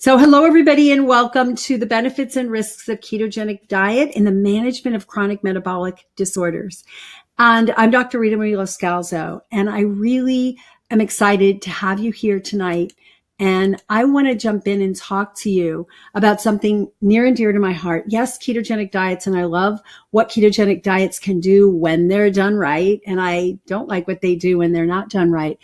So hello, everybody, and welcome to the benefits and risks of ketogenic diet in the management of chronic metabolic disorders. And I'm Dr. Rita Marie Loscalzo, and I really am excited to have you here tonight. And I want to jump in and talk to you about something near and dear to my heart. Yes, ketogenic diets, and I love what ketogenic diets can do when they're done right. And I don't like what they do when they're not done right.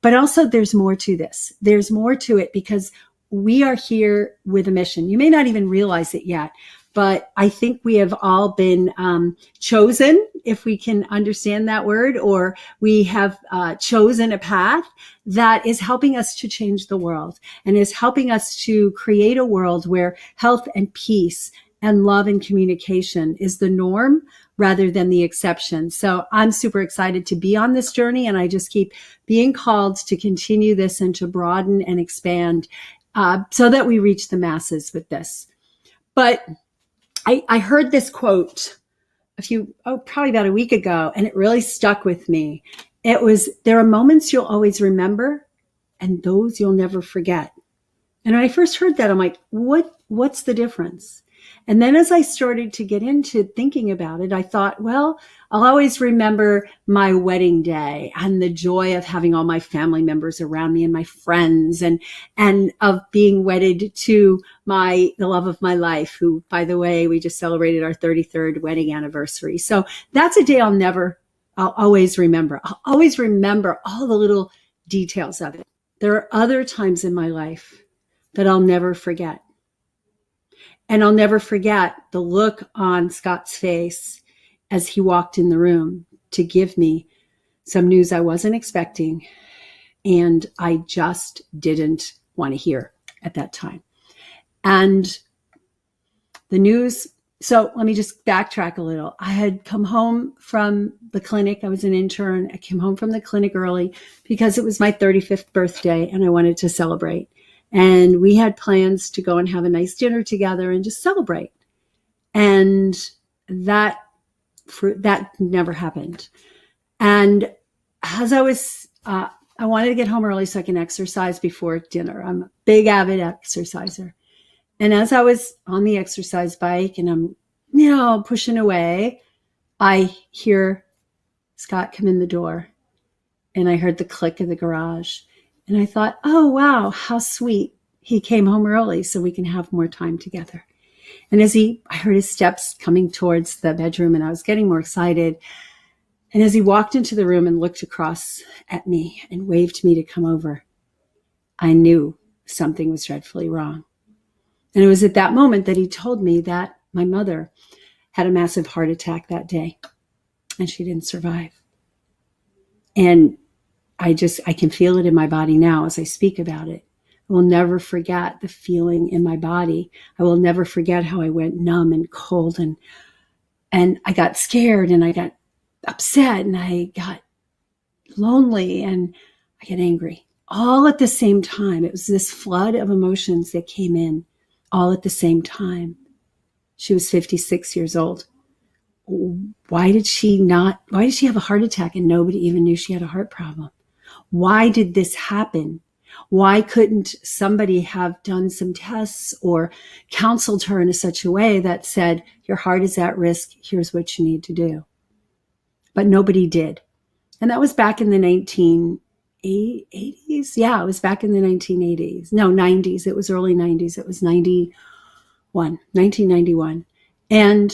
But also there's more to this. There's more to it because we are here with a mission. You may not even realize it yet, but I think we have all been chosen, if we can understand that word, or we have chosen a path that is helping us to change the world and is helping us to create a world where health and peace and love and communication is the norm rather than the exception. So I'm super excited to be on this journey, and I just keep being called to continue this and to broaden and expand so that we reach the masses with this. But I heard this quote probably about a week ago, and it really stuck with me. It was, there are moments you'll always remember and those you'll never forget. And when I first heard that, I'm like, what's the difference? And then as I started to get into thinking about it, I thought, well, I'll always remember my wedding day and the joy of having all my family members around me and my friends and of being wedded to the love of my life, who, by the way, we just celebrated our 33rd wedding anniversary. So that's a day I'll always remember. I'll always remember all the little details of it. There are other times in my life that I'll never forget. And I'll never forget the look on Scott's face as he walked in the room to give me some news I wasn't expecting, and I just didn't want to hear at that time. And the news, so let me just backtrack a little. I had come home from the clinic. I was an intern. I came home from the clinic early because it was my 35th birthday and I wanted to celebrate. And we had plans to go and have a nice dinner together and just celebrate. And that never happened. And as I wanted to get home early so I can exercise before dinner. I'm a big avid exerciser. And as I was on the exercise bike and I'm, pushing away, I hear Scott come in the door and I heard the click of the garage. And I thought, oh, wow, how sweet. He came home early so we can have more time together. And I heard his steps coming towards the bedroom and I was getting more excited. And as he walked into the room and looked across at me and waved me to come over, I knew something was dreadfully wrong. And it was at that moment that he told me that my mother had a massive heart attack that day and she didn't survive. And I can feel it in my body now as I speak about it. I will never forget the feeling in my body. I will never forget how I went numb and cold and I got scared and I got upset and I got lonely and I got angry. All at the same time. It was this flood of emotions that came in all at the same time. She was 56 years old. Why did she have a heart attack and nobody even knew she had a heart problem? Why did this happen? Why couldn't somebody have done some tests or counseled her in such a way that said, your heart is at risk, here's what you need to do? But nobody did. And that was back in the 1980s. Yeah, it was back in the 1980s. No, 90s. It was early 90s. It was 1991. And,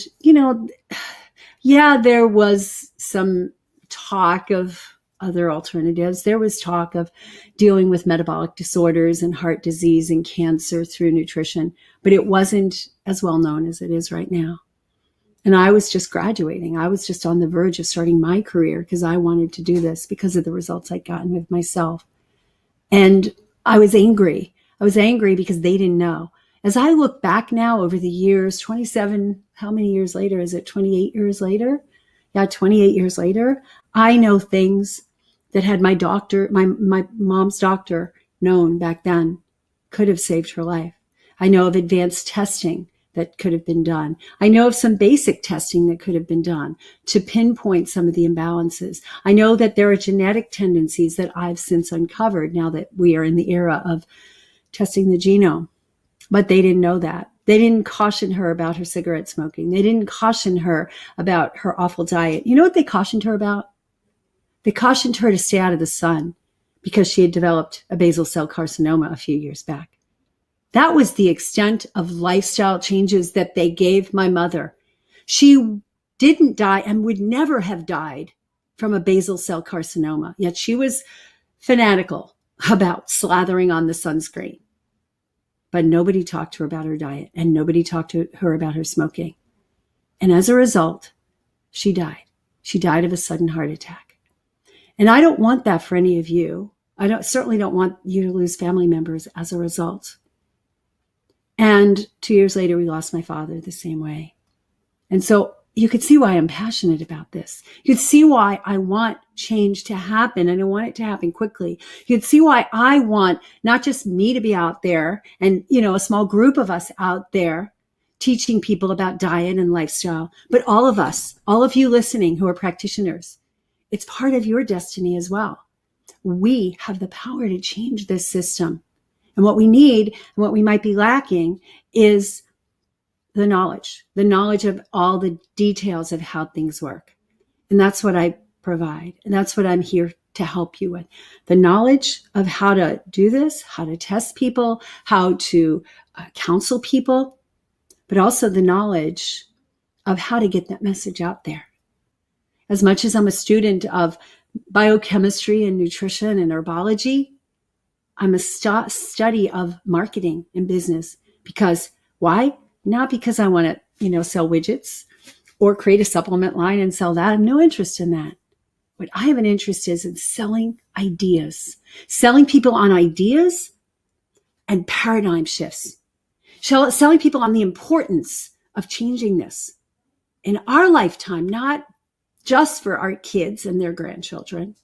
there was some talk of other alternatives. There was talk of dealing with metabolic disorders and heart disease and cancer through nutrition, but it wasn't as well known as it is right now. And I was just graduating. I was just on the verge of starting my career because I wanted to do this because of the results I'd gotten with myself. And I was angry. I was angry because they didn't know. As I look back now over the years, 27, how many years later? Is it 28 years later? Yeah, 28 years later, I know things that had my mom's doctor known back then could have saved her life. I know of advanced testing that could have been done. I know of some basic testing that could have been done to pinpoint some of the imbalances. I know that there are genetic tendencies that I've since uncovered now that we are in the era of testing the genome. But they didn't know that. They didn't caution her about her cigarette smoking. They didn't caution her about her awful diet. You know what they cautioned her about? They cautioned her to stay out of the sun because she had developed a basal cell carcinoma a few years back. That was the extent of lifestyle changes that they gave my mother. She didn't die and would never have died from a basal cell carcinoma, yet she was fanatical about slathering on the sunscreen. But nobody talked to her about her diet, and nobody talked to her about her smoking. And as a result, she died. She died of a sudden heart attack. And I don't want that for any of you. I certainly don't want you to lose family members as a result. And 2 years later, we lost my father the same way. And so you could see why I'm passionate about this. You could see why I want change to happen, and I want it to happen quickly. You could see why I want not just me to be out there and, a small group of us out there teaching people about diet and lifestyle, but all of us, all of you listening who are practitioners, it's part of your destiny as well. We have the power to change this system. And what we need and what we might be lacking is the knowledge of all the details of how things work. And that's what I provide. And that's what I'm here to help you with. The knowledge of how to do this, how to test people, how to counsel people, but also the knowledge of how to get that message out there. As much as I'm a student of biochemistry and nutrition and herbology, I'm a study of marketing and business. Because why? Not because I want to, sell widgets or create a supplement line and sell that. I have no interest in that. What I have an interest is in selling ideas, selling people on ideas and paradigm shifts, selling people on the importance of changing this in our lifetime, not just for our kids and their grandchildren.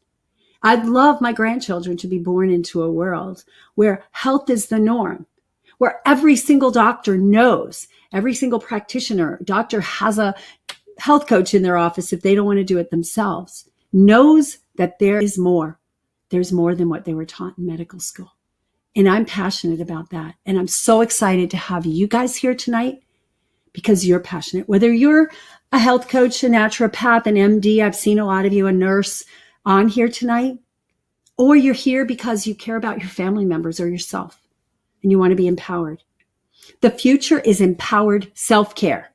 I'd love my grandchildren to be born into a world where health is the norm, where every single doctor knows, every single practitioner, doctor has a health coach in their office if they don't want to do it themselves, knows that there is more. There's more than what they were taught in medical school. And I'm passionate about that. And I'm so excited to have you guys here tonight because you're passionate. Whether you're a health coach, a naturopath, an MD, I've seen a lot of you, a nurse on here tonight, or you're here because you care about your family members or yourself and you want to be empowered. The future is empowered self-care.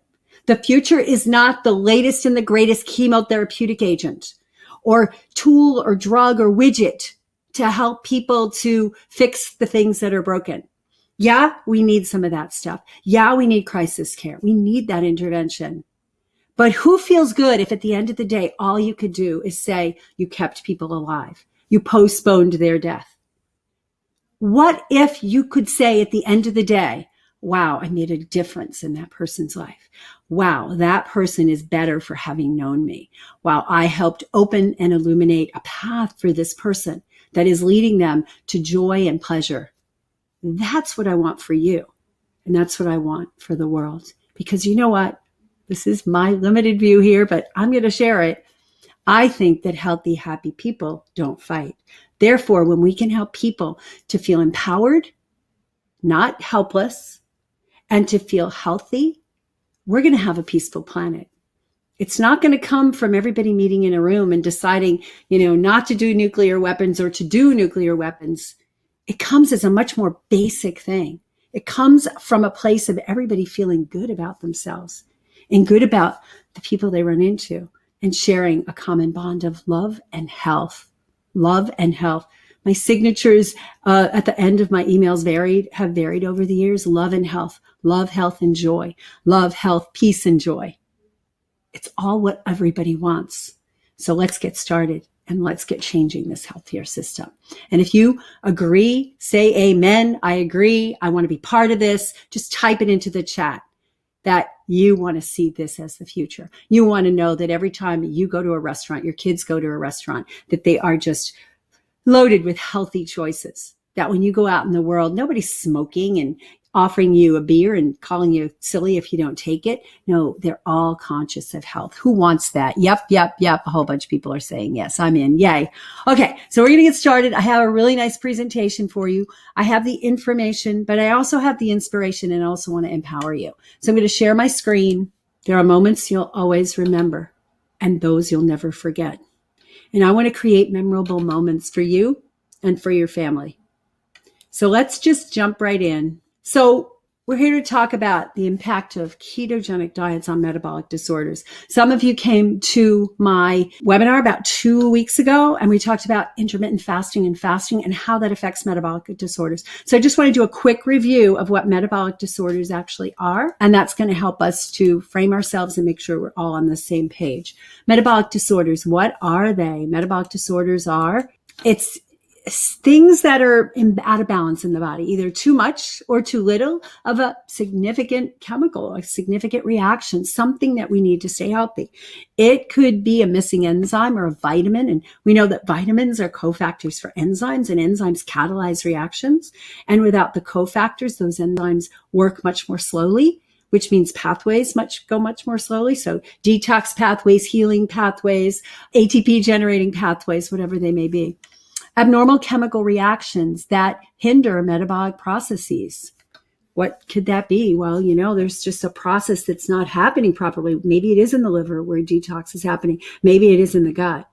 The future is not the latest and the greatest chemotherapeutic agent or tool or drug or widget to help people to fix the things that are broken. Yeah, we need some of that stuff. Yeah, we need crisis care. We need that intervention. But who feels good if at the end of the day, all you could do is say you kept people alive, you postponed their death? What if you could say at the end of the day, wow, I made a difference in that person's life. Wow, that person is better for having known me. Wow, I helped open and illuminate a path for this person that is leading them to joy and pleasure. That's what I want for you. And that's what I want for the world. Because you know what? This is my limited view here, but I'm going to share it. I think that healthy, happy people don't fight. Therefore, when we can help people to feel empowered, not helpless, and to feel healthy, we're going to have a peaceful planet. It's not going to come from everybody meeting in a room and deciding, not to do nuclear weapons or to do nuclear weapons. It comes as a much more basic thing. It comes from a place of everybody feeling good about themselves and good about the people they run into and sharing a common bond of love and health. Love and health. My signatures at the end of my emails have varied over the years. Love and health. Love, health, and joy. Love, health, peace, and joy. It's all what everybody wants. So let's get started and let's get changing this healthier system. And if you agree, say amen. I agree. I want to be part of this. Just type it into the chat that you want to see this as the future. You want to know that every time you go to a restaurant, your kids go to a restaurant, that they are just loaded with healthy choices. That when you go out in the world, nobody's smoking and offering you a beer and calling you silly if you don't take it. No, they're all conscious of health. Who wants that? Yep. A whole bunch of people are saying yes, I'm in. Yay. Okay, so we're going to get started. I have a really nice presentation for you. I have the information, but I also have the inspiration, and I also want to empower you. So I'm going to share my screen. There are moments you'll always remember, and those you'll never forget. And I want to create memorable moments for you and for your family. So let's just jump right in. So we're here to talk about the impact of ketogenic diets on metabolic disorders. Some of you came to my webinar about 2 weeks ago, and we talked about intermittent fasting and how that affects metabolic disorders. So I just want to do a quick review of what metabolic disorders actually are, and that's going to help us to frame ourselves and make sure we're all on the same page. Metabolic disorders, what are they? Metabolic disorders it's things that are out of balance in the body, either too much or too little of a significant chemical, a significant reaction, something that we need to stay healthy. It could be a missing enzyme or a vitamin. And we know that vitamins are cofactors for enzymes, and enzymes catalyze reactions. And without the cofactors, those enzymes work much more slowly, which means pathways go much more slowly. So detox pathways, healing pathways, ATP generating pathways, whatever they may be. Abnormal chemical reactions that hinder metabolic processes. What could that be? Well, there's just a process that's not happening properly. Maybe it is in the liver where detox is happening. Maybe it is in the gut.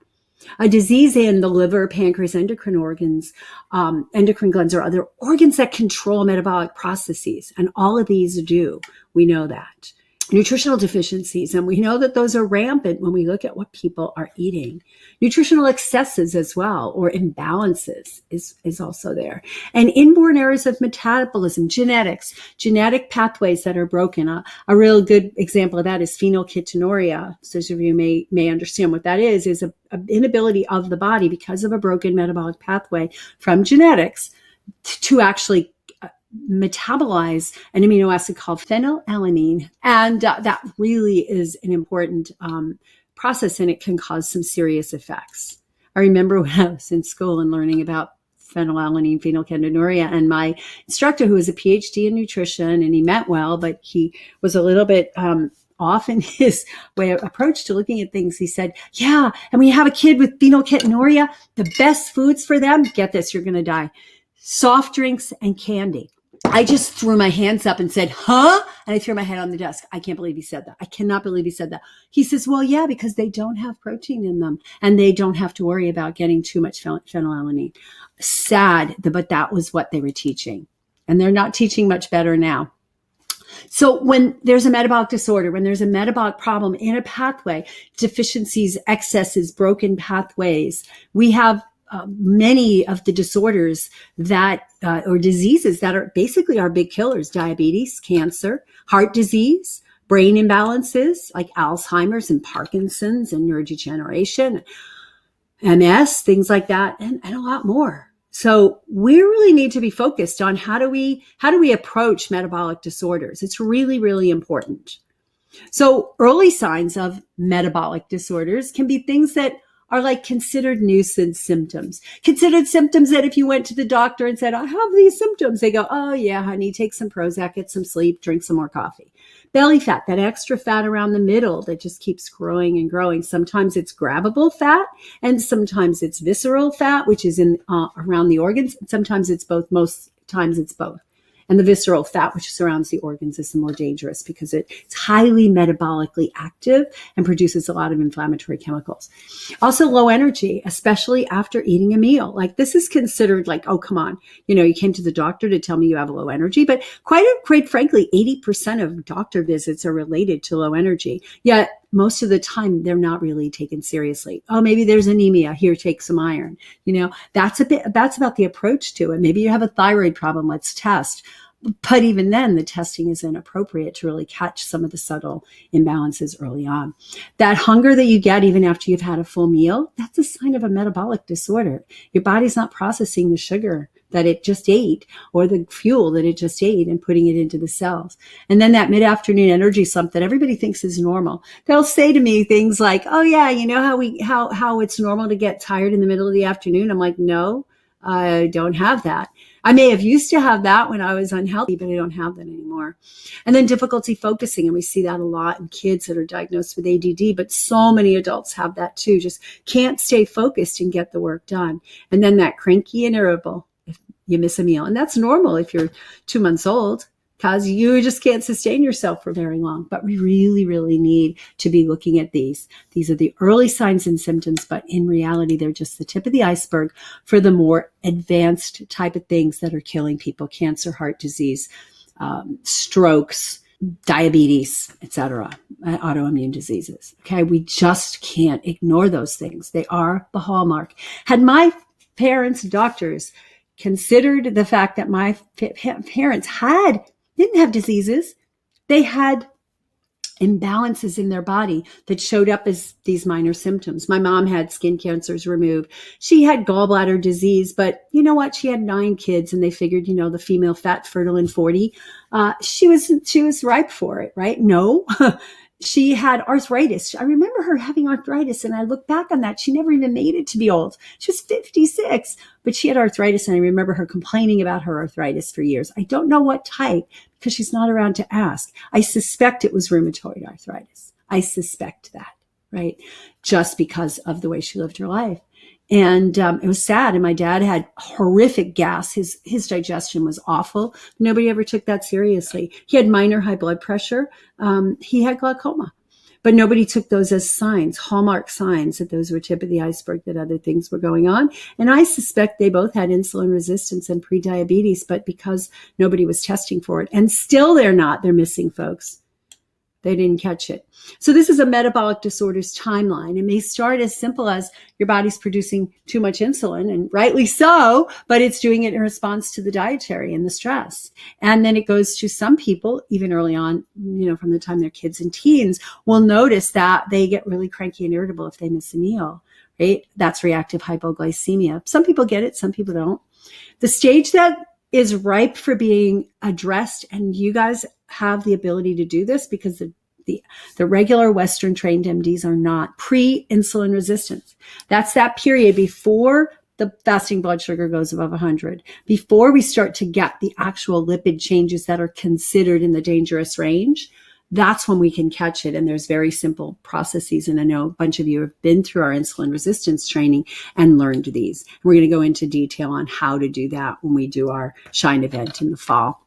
A disease in the liver, pancreas, endocrine organs, endocrine glands are other organs that control metabolic processes. And all of these do. We know that. Nutritional deficiencies, and we know that those are rampant when we look at what people are eating. Nutritional excesses as well, or imbalances is also there. And inborn errors of metabolism, genetics, genetic pathways that are broken. A real good example of that is phenylketonuria. So those of you may understand what that is an inability of the body because of a broken metabolic pathway from genetics to actually metabolize an amino acid called phenylalanine. And that really is an important process, and it can cause some serious effects. I remember when I was in school and learning about phenylalanine, phenylketonuria, and my instructor, who was a PhD in nutrition, and he meant well, but he was a little bit off in his approach to looking at things. He said, yeah, and when you have a kid with phenylketonuria, the best foods for them, get this, you're going to die, soft drinks and candy. I just threw my hands up and said, huh? And I threw my head on the desk. I can't believe he said that. I cannot believe he said that. He says, well, yeah, because they don't have protein in them and they don't have to worry about getting too much phenylalanine. Sad, but that was what they were teaching. And they're not teaching much better now. So when there's a metabolic disorder, when there's a metabolic problem in a pathway, deficiencies, excesses, broken pathways, we have many of the disorders that or diseases that are basically our big killers: diabetes, cancer, heart disease, brain imbalances like Alzheimer's and Parkinson's and neurodegeneration, MS, things like that, and a lot more. So we really need to be focused on how do we approach metabolic disorders. It's really, really important. So early signs of metabolic disorders can be things that are like considered nuisance symptoms. Considered symptoms that if you went to the doctor and said, I have these symptoms, they go, oh yeah, honey, take some Prozac, get some sleep, drink some more coffee. Belly fat, that extra fat around the middle that just keeps growing and growing. Sometimes it's grabbable fat, and sometimes it's visceral fat, which is in around the organs. Sometimes it's both. Most times it's both. And the visceral fat, which surrounds the organs, is the more dangerous because it's highly metabolically active and produces a lot of inflammatory chemicals. Also low energy, especially after eating a meal. Like this is considered like, oh, come on. You came to the doctor to tell me you have low energy, but quite frankly, 80% of doctor visits are related to low energy. Yet most of the time they're not really taken seriously. Oh, maybe there's anemia. Here, take some iron. That's about the approach to it. Maybe you have a thyroid problem. Let's test. But even then, the testing isn't appropriate to really catch some of the subtle imbalances early on. That hunger that you get even after you've had a full meal, that's a sign of a metabolic disorder. Your body's not processing the sugar that it just ate or the fuel that it just ate and putting it into the cells. And then that mid-afternoon energy slump that everybody thinks is normal. They'll say to me things like, oh yeah, you know how it's normal to get tired in the middle of the afternoon? I'm like, no, I don't have that. I may have used to have that when I was unhealthy, but I don't have that anymore. And then difficulty focusing. And we see that a lot in kids that are diagnosed with ADD, but so many adults have that too. Just can't stay focused and get the work done. And then that cranky and irritable if you miss a meal. And that's normal if you're 2 months old, because you just can't sustain yourself for very long. But we really, really need to be looking at these. These are the early signs and symptoms, but in reality, they're just the tip of the iceberg for the more advanced type of things that are killing people: cancer, heart disease, strokes, diabetes, etc., autoimmune diseases. Okay, we just can't ignore those things. They are the hallmark. Had my parents, doctors, considered the fact that my parents didn't have diseases, they had imbalances in their body that showed up as these minor symptoms. My mom had skin cancers removed. She had gallbladder disease, but you know what? She had 9 kids, and they figured, the female fat fertile in 40, she was ripe for it, right? No, she had arthritis. I remember her having arthritis, and I look back on that. She never even made it to be old. She was 56, but she had arthritis, and I remember her complaining about her arthritis for years. I don't know what type, because she's not around to ask. I suspect it was rheumatoid arthritis. I suspect that, right? Just because of the way she lived her life. And it was sad. And my dad had horrific gas. His digestion was awful. Nobody ever took that seriously. He had minor high blood pressure. He had glaucoma. But nobody took those as signs, hallmark signs, that those were tip of the iceberg, that other things were going on. And I suspect they both had insulin resistance and prediabetes, but because nobody was testing for it, and still they're missing, folks. They didn't catch it. So this is a metabolic disorders timeline. It may start as simple as your body's producing too much insulin, and rightly so, but it's doing it in response to the dietary and the stress. And then it goes to some people, even early on, from the time they're kids and teens, will notice that they get really cranky and irritable if they miss a meal, right? That's reactive hypoglycemia. Some people get it, some people don't. The stage that is ripe for being addressed, and you guys have the ability to do this because the regular Western trained MDs are not, pre-insulin resistance. That's that period before the fasting blood sugar goes above 100, before we start to get the actual lipid changes that are considered in the dangerous range. That's when we can catch it. And there's very simple processes. And I know a bunch of you have been through our insulin resistance training and learned these. We're going to go into detail on how to do that when we do our Shine event in the fall.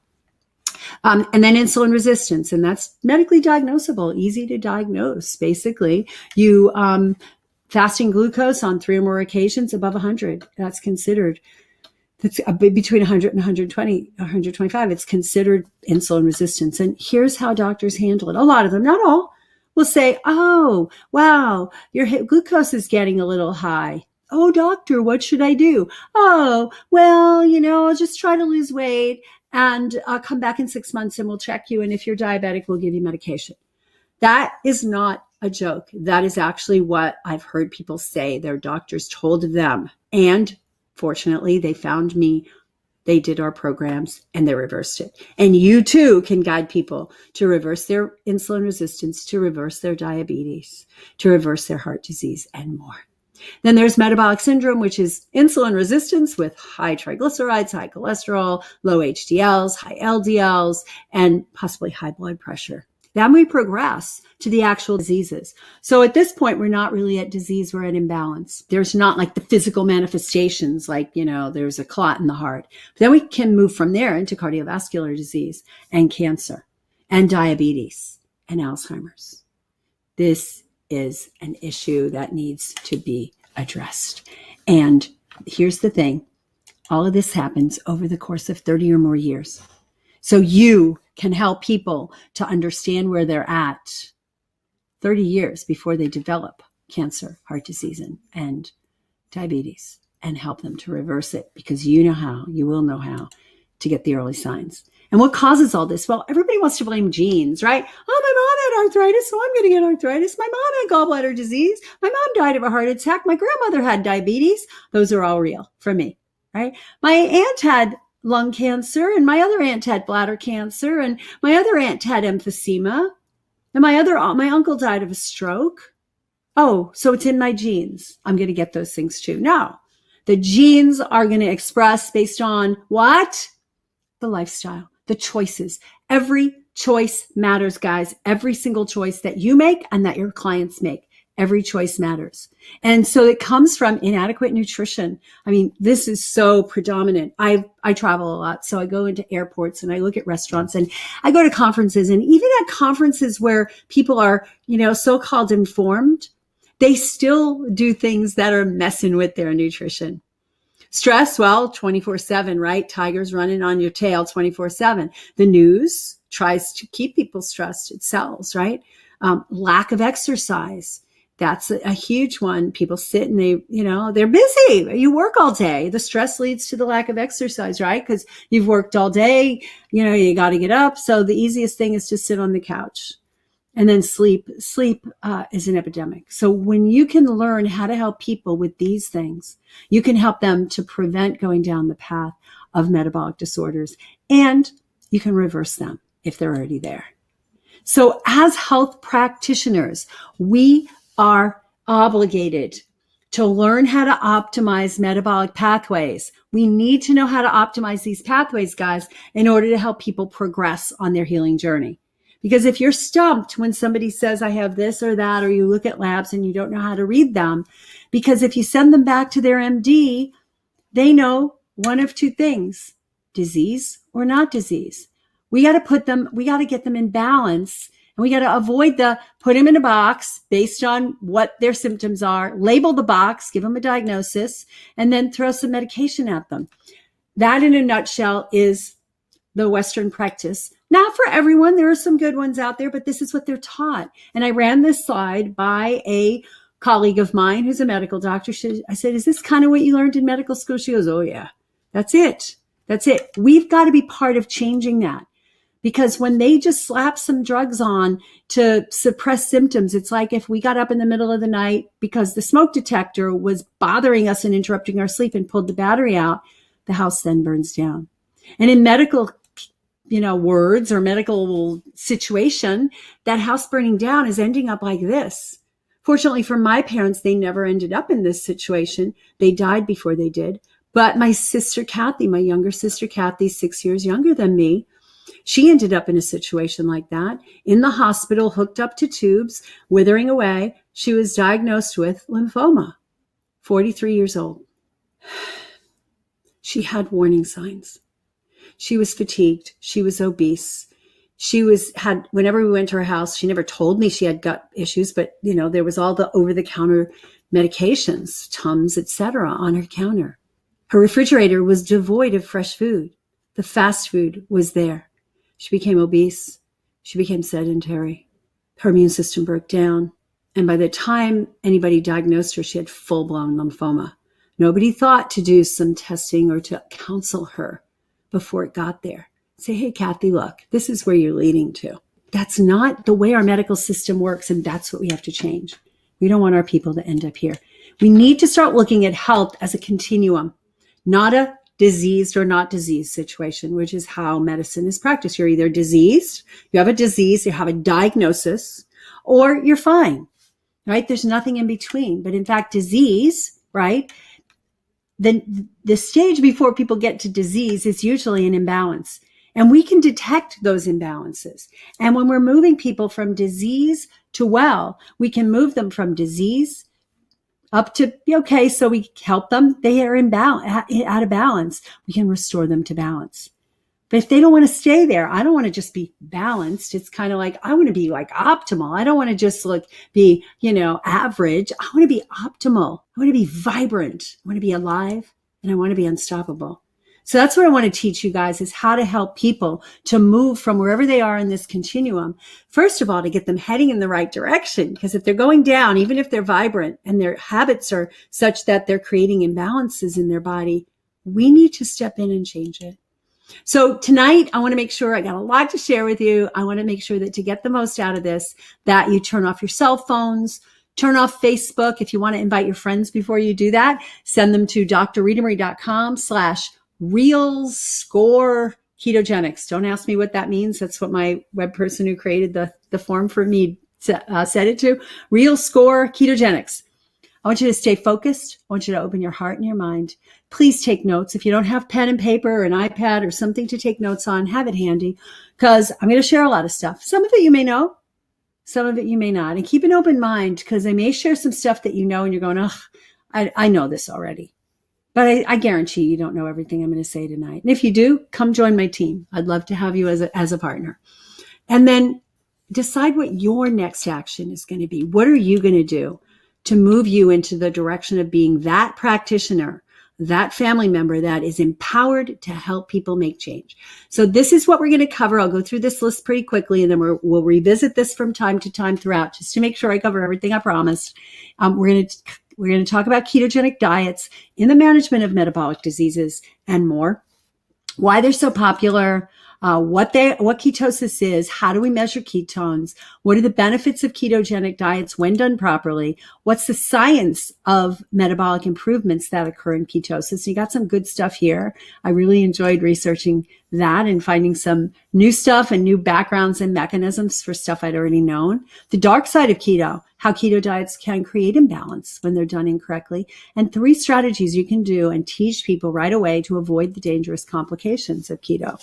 And then insulin resistance, and that's medically diagnosable, easy to diagnose. Basically, you fasting glucose on 3 or more occasions above 100, that's considered. That's between 100 and 120, 125. It's considered insulin resistance. And here's how doctors handle it. A lot of them, not all, will say, "Oh, wow, your glucose is getting a little high. Oh, doctor, what should I do? Oh, well, I'll just try to lose weight and come back in 6 months and we'll check you. And if you're diabetic, we'll give you medication." That is not a joke. That is actually what I've heard people say their doctors told them. And fortunately, they found me, they did our programs, and they reversed it. And you too can guide people to reverse their insulin resistance, to reverse their diabetes, to reverse their heart disease, and more. Then there's metabolic syndrome, which is insulin resistance with high triglycerides, high cholesterol, low HDLs, high LDLs, and possibly high blood pressure. Then we progress to the actual diseases. So at this point, we're not really at disease, we're at imbalance. There's not like the physical manifestations, like, there's a clot in the heart. But then we can move from there into cardiovascular disease and cancer and diabetes and Alzheimer's. This is an issue that needs to be addressed. And here's the thing. All of this happens over the course of 30 or more years. So you can help people to understand where they're at 30 years before they develop cancer, heart disease, and diabetes, and help them to reverse it, because you will know how to get the early signs. And what causes all this? Well, everybody wants to blame genes, right? Oh, my mom had arthritis, so I'm going to get arthritis. My mom had gallbladder disease. My mom died of a heart attack. My grandmother had diabetes. Those are all real for me, right? My aunt had lung cancer, and my other aunt had bladder cancer, and my other aunt had emphysema, and my uncle died of a stroke. Oh, so it's in my genes. I'm going to get those things too. No, The genes are going to express based on what? The lifestyle, the choices. Every choice matters, guys. Every single choice that you make and that your clients make. Every choice matters. And so it comes from inadequate nutrition. I mean, this is so predominant. I travel a lot. So I go into airports and I look at restaurants and I go to conferences, and even at conferences where people are, so-called informed, they still do things that are messing with their nutrition. Stress, well, 24/7, right? Tigers running on your tail 24/7. The news tries to keep people stressed. It sells, right? Lack of exercise. That's a huge one. People sit and they're busy. You work all day. The stress leads to the lack of exercise, right? Because you've worked all day. You got to get up. So the easiest thing is to sit on the couch. And then sleep is an epidemic. So when you can learn how to help people with these things, you can help them to prevent going down the path of metabolic disorders, and you can reverse them if they're already there. So as health practitioners, we are obligated to learn how to optimize metabolic pathways. We need to know how to optimize these pathways, guys, in order to help people progress on their healing journey. Because if you're stumped when somebody says, I have this or that, or you look at labs and you don't know how to read them, because if you send them back to their MD, they know one of two things, disease or not disease. We got to get them in balance, and we got to avoid put them in a box based on what their symptoms are, label the box, give them a diagnosis, and then throw some medication at them. That in a nutshell is the Western practice. Not for everyone. There are some good ones out there, but this is what they're taught. And I ran this slide by a colleague of mine who's a medical doctor. I said, is this kind of what you learned in medical school? She goes, oh yeah, that's it. That's it. We've got to be part of changing that, because when they just slap some drugs on to suppress symptoms, it's like if we got up in the middle of the night because the smoke detector was bothering us and interrupting our sleep and pulled the battery out, the house then burns down. And in medical words or medical situation, that house burning down is ending up like this. Fortunately for my parents, they never ended up in this situation. They died before they did. But my sister, Kathy, my younger sister, Kathy, 6 years younger than me, she ended up in a situation like that in the hospital, hooked up to tubes, withering away. She was diagnosed with lymphoma, 43 years old. She had warning signs. She was fatigued. She was obese. Whenever we went to her house, she never told me she had gut issues, but there was all the over-the-counter medications, Tums, etc., on her counter. Her refrigerator was devoid of fresh food. The fast food was there. She became obese. She became sedentary. Her immune system broke down. And by the time anybody diagnosed her, she had full-blown lymphoma. Nobody thought to do some testing or to counsel her before it got there. Say, hey, Kathy, look, this is where you're leading to. That's not the way our medical system works, and that's what we have to change. We don't want our people to end up here. We need to start looking at health as a continuum, not a diseased or not diseased situation, which is how medicine is practiced. You're either diseased, you have a disease, you have a diagnosis, or you're fine, right? There's nothing in between. But in fact, disease, right? The stage before people get to disease is usually an imbalance. And we can detect those imbalances. And when we're moving people from disease to well, we can move them from disease up to, okay, so we help them. They are out of balance. We can restore them to balance. But if they don't want to stay there, I don't want to just be balanced. It's kind of like, I want to be like optimal. I don't want to just be, average. I want to be optimal. I want to be vibrant. I want to be alive, and I want to be unstoppable. So that's what I want to teach you guys, is how to help people to move from wherever they are in this continuum. First of all, to get them heading in the right direction, because if they're going down, even if they're vibrant and their habits are such that they're creating imbalances in their body, we need to step in and change it. So tonight, I want to make sure I got a lot to share with you. I want to make sure that to get the most out of this, that you turn off your cell phones, turn off Facebook. If you want to invite your friends before you do that, send them to drritamarie.com/RealScore Ketogenics. Don't ask me what that means. That's what my web person who created the form for me said it to. RealScore Ketogenics. I want you to stay focused. I want you to open your heart and your mind. Please take notes. If you don't have pen and paper or an iPad or something to take notes on, have it handy, because I'm going to share a lot of stuff. Some of it you may know, some of it you may not. And keep an open mind, because I may share some stuff that you know and you're going, ugh, I know this already. But I guarantee you don't know everything I'm going to say tonight. And if you do, come join my team. I'd love to have you as a partner. And then decide what your next action is going to be. What are you going to do to move you into the direction of being that practitioner, that family member that is empowered to help people make change? So this is what we're going to cover. I'll go through this list pretty quickly, and then we'll revisit this from time to time throughout, just to make sure I cover everything I promised. We're going to talk about ketogenic diets in the management of metabolic diseases and more, why they're so popular, what ketosis is, how do we measure ketones, what are the benefits of ketogenic diets when done properly, what's the science of metabolic improvements that occur in ketosis. You got some good stuff here. I really enjoyed researching that and finding some new stuff and new backgrounds and mechanisms for stuff I'd already known. The dark side of keto, how keto diets can create imbalance when they're done incorrectly, and 3 strategies you can do and teach people right away to avoid the dangerous complications of keto.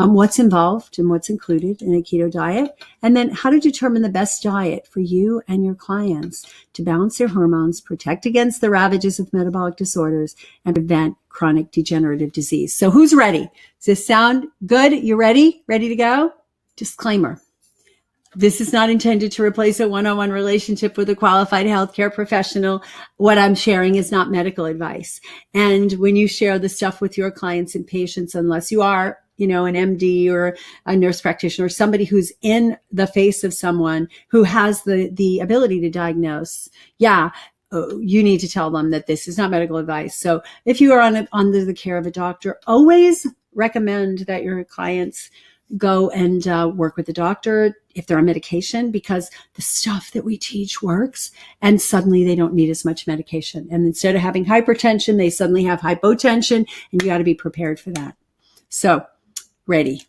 What's involved and what's included in a keto diet, and then how to determine the best diet for you and your clients to balance their hormones, protect against the ravages of metabolic disorders, and prevent chronic degenerative disease. So who's ready? Does this sound good? You ready? Ready to go? Disclaimer. This is not intended to replace a one-on-one relationship with a qualified healthcare professional. What I'm sharing is not medical advice. And when you share the stuff with your clients and patients, unless you are an MD or a nurse practitioner, or somebody who's in the face of someone who has the ability to diagnose, you need to tell them that this is not medical advice. So if you are under the care of a doctor, always recommend that your clients go and work with the doctor if they're on medication, because the stuff that we teach works, and suddenly they don't need as much medication. And instead of having hypertension, they suddenly have hypotension, and you got to be prepared for that. So ready.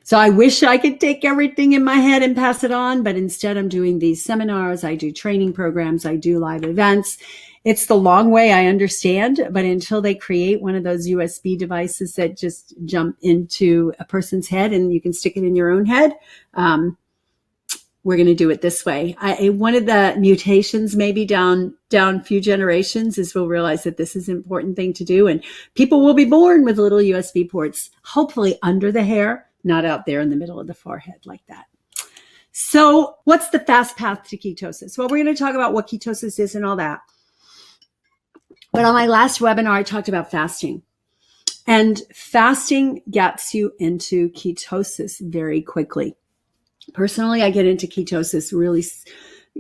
So I wish I could take everything in my head and pass it on, but instead I'm doing these seminars, I do training programs, I do live events. It's the long way, I understand, but until they create one of those USB devices that just jump into a person's head and you can stick it in your own head, we're going to do it this way. One of the mutations maybe down a few generations is we'll realize that this is an important thing to do, and people will be born with little USB ports, hopefully under the hair, not out there in the middle of the forehead like that. So what's the fast path to ketosis? Well, we're going to talk about what ketosis is and all that. But on my last webinar, I talked about fasting. And fasting gets you into ketosis very quickly. Personally, I get into ketosis, really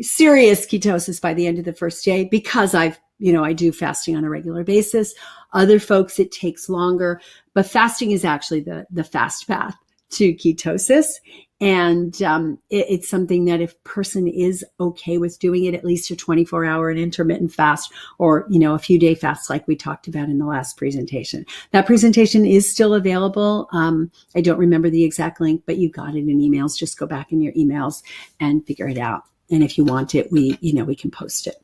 serious ketosis, by the end of the first day, because I do fasting on a regular basis. Other folks, it takes longer, but fasting is actually the fast path to ketosis. And it's something that if a person is okay with doing it, at least a 24-hour and intermittent fast, or, a few day fast like we talked about in the last presentation. That presentation is still available. I don't remember the exact link, but you got it in emails. Just go back in your emails and figure it out. And if you want it, we can post it.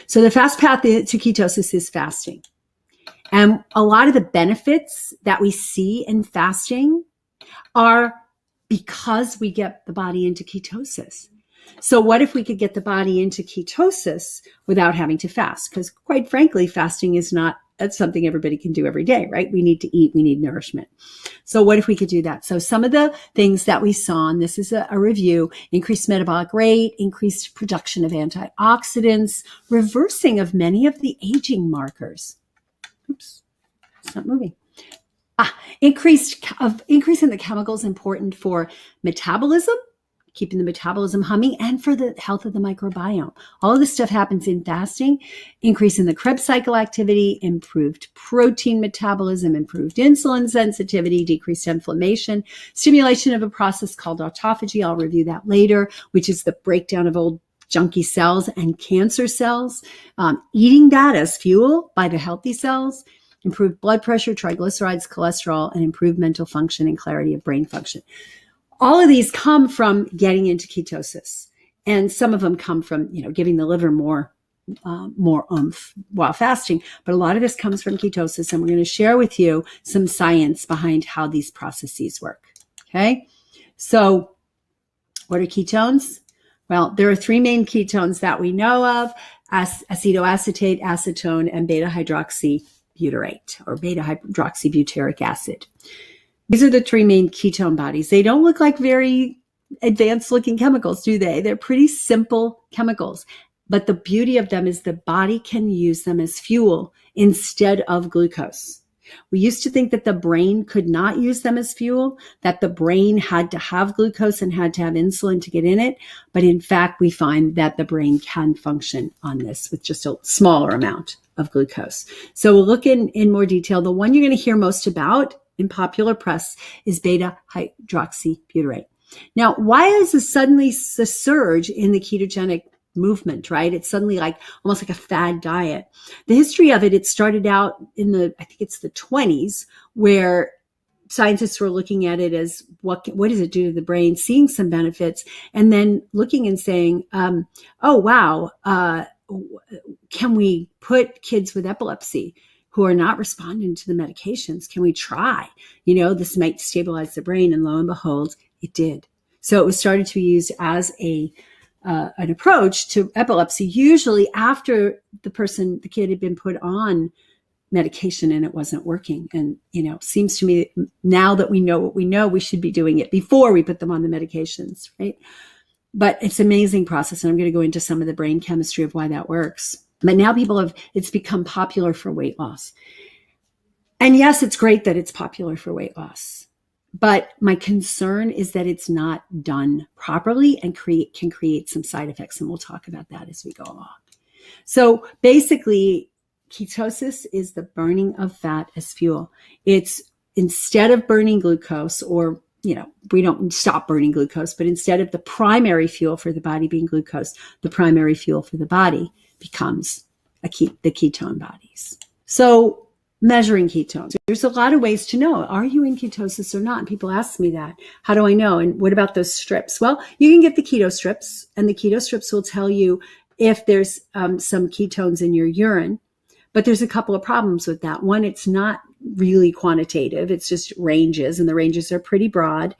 So the fast path to ketosis is fasting. And a lot of the benefits that we see in fasting are because we get the body into ketosis. So what if we could get the body into ketosis without having to fast? Because quite frankly, fasting is not something everybody can do every day, right? We need to eat, we need nourishment. So what if we could do that? So some of the things that we saw, and this is a review: increased metabolic rate, increased production of antioxidants, reversing of many of the aging markers. Oops, it's not moving. Increase in the chemicals important for metabolism, keeping the metabolism humming, and for the health of the microbiome. All of this stuff happens in fasting. Increase in the Krebs cycle activity, improved protein metabolism, improved insulin sensitivity, decreased inflammation, stimulation of a process called autophagy. I'll review that later, which is the breakdown of old junky cells and cancer cells. Eating that as fuel by the healthy cells. Improved blood pressure, triglycerides, cholesterol, and improved mental function and clarity of brain function. All of these come from getting into ketosis. And some of them come from, giving the liver more more oomph while fasting. But a lot of this comes from ketosis, and we're going to share with you some science behind how these processes work. Okay. So what are ketones? Well, there are three main ketones that we know of: acetoacetate, acetone, and beta-hydroxybutyrate or beta-hydroxybutyric acid. These are the three main ketone bodies. They don't look like very advanced looking chemicals, do they? They're pretty simple chemicals. But the beauty of them is the body can use them as fuel instead of glucose. We used to think that the brain could not use them as fuel, that the brain had to have glucose and had to have insulin to get in it. But in fact, we find that the brain can function on this with just a smaller amount of glucose. So we'll look in more detail. The one you're going to hear most about in popular press is beta-hydroxybutyrate. Now, why is this suddenly a surge in the ketogenic movement, right? It's suddenly like almost like a fad diet. The history of it started out in I think it's the 20s, where scientists were looking at it as what does it do to the brain, seeing some benefits, and then looking and saying, oh, wow, can we put kids with epilepsy who are not responding to the medications? Can we try? This might stabilize the brain, and lo and behold, it did. So it was started to be used as an approach to epilepsy, usually after the kid had been put on medication and it wasn't working. And, seems to me now that we know what we know, we should be doing it before we put them on the medications, right? But it's an amazing process. And I'm going to go into some of the brain chemistry of why that works. But now it's become popular for weight loss. And yes, it's great that it's popular for weight loss. But my concern is that it's not done properly and can create some side effects. And we'll talk about that as we go along. So basically, ketosis is the burning of fat as fuel. It's instead of burning glucose, or, we don't stop burning glucose, but instead of the primary fuel for the body being glucose, the primary fuel for the body becomes the ketone bodies. So measuring ketones. There's a lot of ways to know, are you in ketosis or not? And people ask me that. How do I know? And what about those strips? Well, you can get the keto strips, and the keto strips will tell you if there's some ketones in your urine. But there's a couple of problems with that. One, it's not really quantitative. It's just ranges, and the ranges are pretty broad.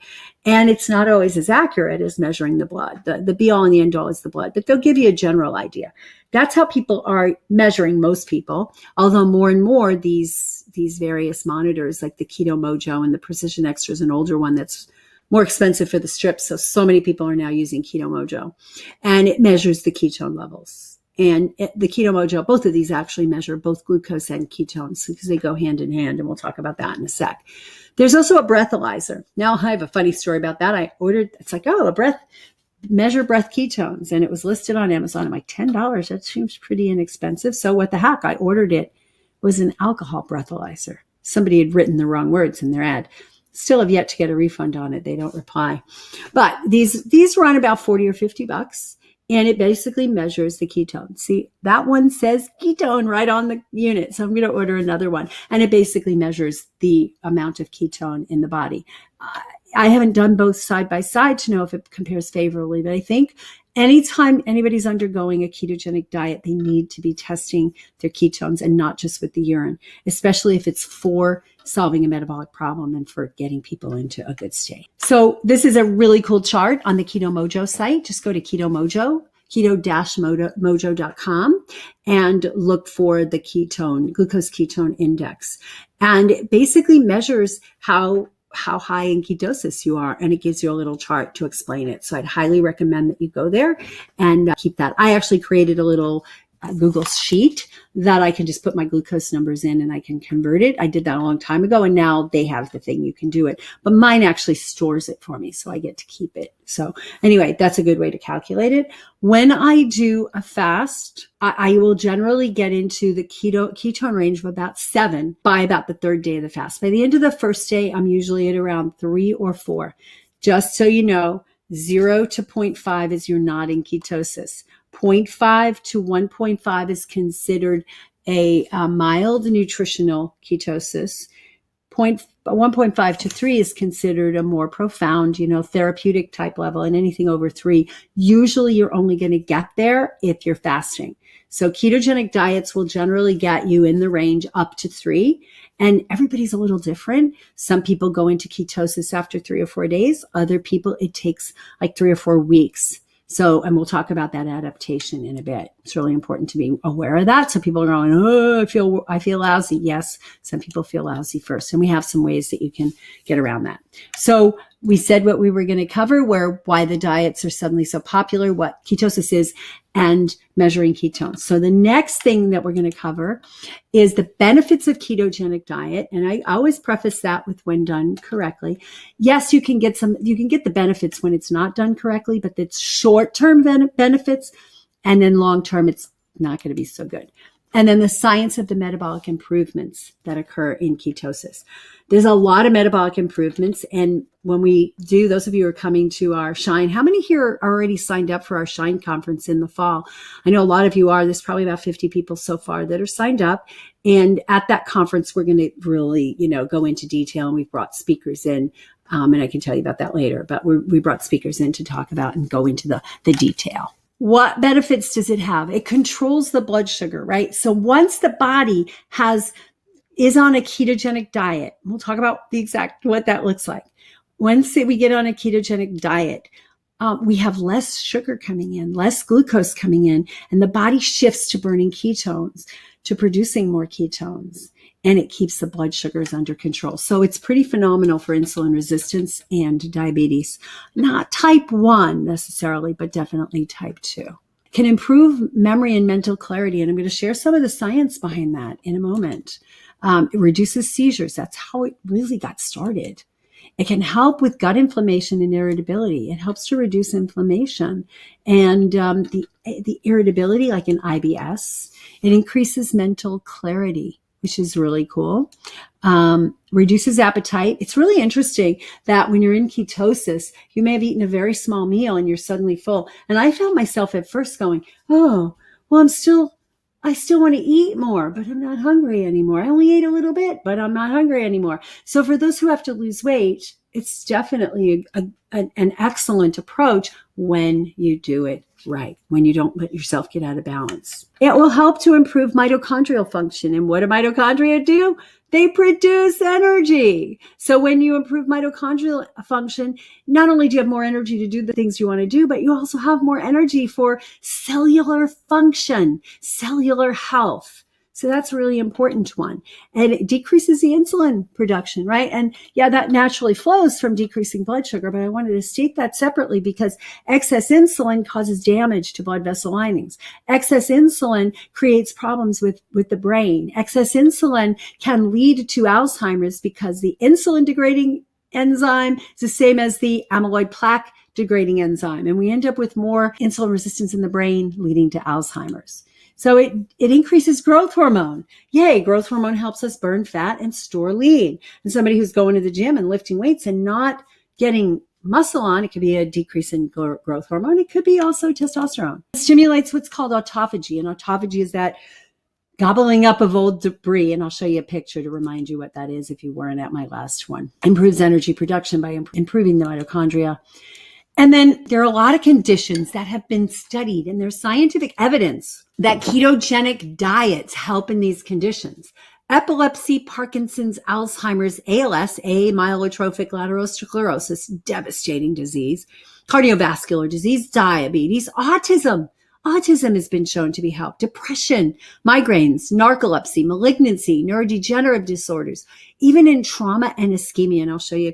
And it's not always as accurate as measuring the blood. The be all and the end all is the blood, but they'll give you a general idea. That's how people are measuring, most people. Although more and more these various monitors, like the Keto Mojo and the Precision Extra is an older one that's more expensive for the strips. So many people are now using Keto Mojo, and it measures the ketone levels. And the Keto Mojo, both of these actually measure both glucose and ketones because they go hand in hand, and we'll talk about that in a sec. There's also a breathalyzer. Now, I have a funny story about that. It's like, measure breath ketones, and it was listed on Amazon. I'm like, $10? That seems pretty inexpensive. So what the heck? I ordered it. It was an alcohol breathalyzer. Somebody had written the wrong words in their ad. Still have yet to get a refund on it. They don't reply. But these run about $40 or $50. And it basically measures the ketone. See, that one says ketone right on the unit. So I'm going to order another one. And it basically measures the amount of ketone in the body. I haven't done both side by side to know if it compares favorably, but I think anytime anybody's undergoing a ketogenic diet, they need to be testing their ketones, and not just with the urine, especially if it's for solving a metabolic problem and for getting people into a good state. So this is a really cool chart on the Keto Mojo site. Just go to Keto Mojo, keto-mojo.com, and look for the glucose ketone index. And it basically measures how high in ketosis you are, and it gives you a little chart to explain it. So I'd highly recommend that you go there and keep that. I actually created a little Google sheet that I can just put my glucose numbers in and I can convert it. I did that a long time ago, and now they have the thing you can do it. But mine actually stores it for me, so I get to keep it. So anyway, that's a good way to calculate it. When I do a fast, I will generally get into the ketone range of about 7 by about the third day of the fast. By the end of the first day, I'm usually at around 3 or 4. Just so you know, 0 to 0.5 is you're not in ketosis. 0.5 to 1.5 is considered a mild nutritional ketosis. 1.5 to 3 is considered a more profound, therapeutic type level, and anything over 3, usually you're only going to get there if you're fasting. So ketogenic diets will generally get you in the range up to 3. And everybody's a little different. Some people go into ketosis after 3 or 4 days. Other people, it takes like 3 or 4 weeks. So, and we'll talk about that adaptation in a bit. It's really important to be aware of that. So people are going, oh, I feel lousy. Yes, some people feel lousy first. And we have some ways that you can get around that. So we said what we were going to cover, why the diets are suddenly so popular, what ketosis is, and measuring ketones. So the next thing that we're going to cover is the benefits of ketogenic diet. And I always preface that with when done correctly. Yes, you can get the benefits when it's not done correctly, but it's short-term benefits. And then long-term, it's not going to be so good. And then the science of the metabolic improvements that occur in ketosis. There's a lot of metabolic improvements. And when we do, those of you who are coming to our Shine, how many here are already signed up for our Shine conference in the fall? I know a lot of you are. There's probably about 50 people so far that are signed up. And at that conference, we're going to really, go into detail. And we've brought speakers in. And I can tell you about that later. But we brought speakers in to talk about and go into the detail. What benefits does it have? It controls the blood sugar, right? So once the body is on a ketogenic diet, we'll talk about what that looks like. Once we get on a ketogenic diet, we have less sugar coming in, less glucose coming in, and the body shifts to burning ketones, to producing more ketones, and it keeps the blood sugars under control. So it's pretty phenomenal for insulin resistance and diabetes. Not type 1 necessarily, but definitely type 2. Can improve memory and mental clarity, and I'm going to share some of the science behind that in a moment. It reduces seizures. That's how it really got started. It can help with gut inflammation and irritability. It helps to reduce inflammation and the irritability, like in IBS. It increases mental clarity, which is really cool. Reduces appetite. It's really interesting that when you're in ketosis, you may have eaten a very small meal and you're suddenly full. And I found myself at first going, oh, well, I still want to eat more, but I'm not hungry anymore. I only ate a little bit, but I'm not hungry anymore. So for those who have to lose weight, it's definitely an excellent approach when you do it right, when you don't let yourself get out of balance. It will help to improve mitochondrial function. And what do mitochondria do? They produce energy. So when you improve mitochondrial function, not only do you have more energy to do the things you want to do, but you also have more energy for cellular function, cellular health. So that's a really important one. And it decreases the insulin production, right? And yeah, that naturally flows from decreasing blood sugar, but I wanted to state that separately because excess insulin causes damage to blood vessel linings. Excess insulin creates problems with the brain. Excess insulin can lead to Alzheimer's because the insulin degrading enzyme is the same as the amyloid plaque degrading enzyme. And we end up with more insulin resistance in the brain leading to Alzheimer's. So it increases growth hormone. Yay, growth hormone helps us burn fat and store lean. And somebody who's going to the gym and lifting weights and not getting muscle on, it could be a decrease in growth hormone. It could be also testosterone. It stimulates what's called autophagy. And autophagy is that gobbling up of old debris. And I'll show you a picture to remind you what that is if you weren't at my last one. Improves energy production by improving the mitochondria. And then there are a lot of conditions that have been studied, and there's scientific evidence that ketogenic diets help in these conditions. Epilepsy, Parkinson's, Alzheimer's, ALS, amyotrophic lateral sclerosis, devastating disease, cardiovascular disease, diabetes, autism. Autism has been shown to be helped. Depression, migraines, narcolepsy, malignancy, neurodegenerative disorders, even in trauma and ischemia. And I'll show you a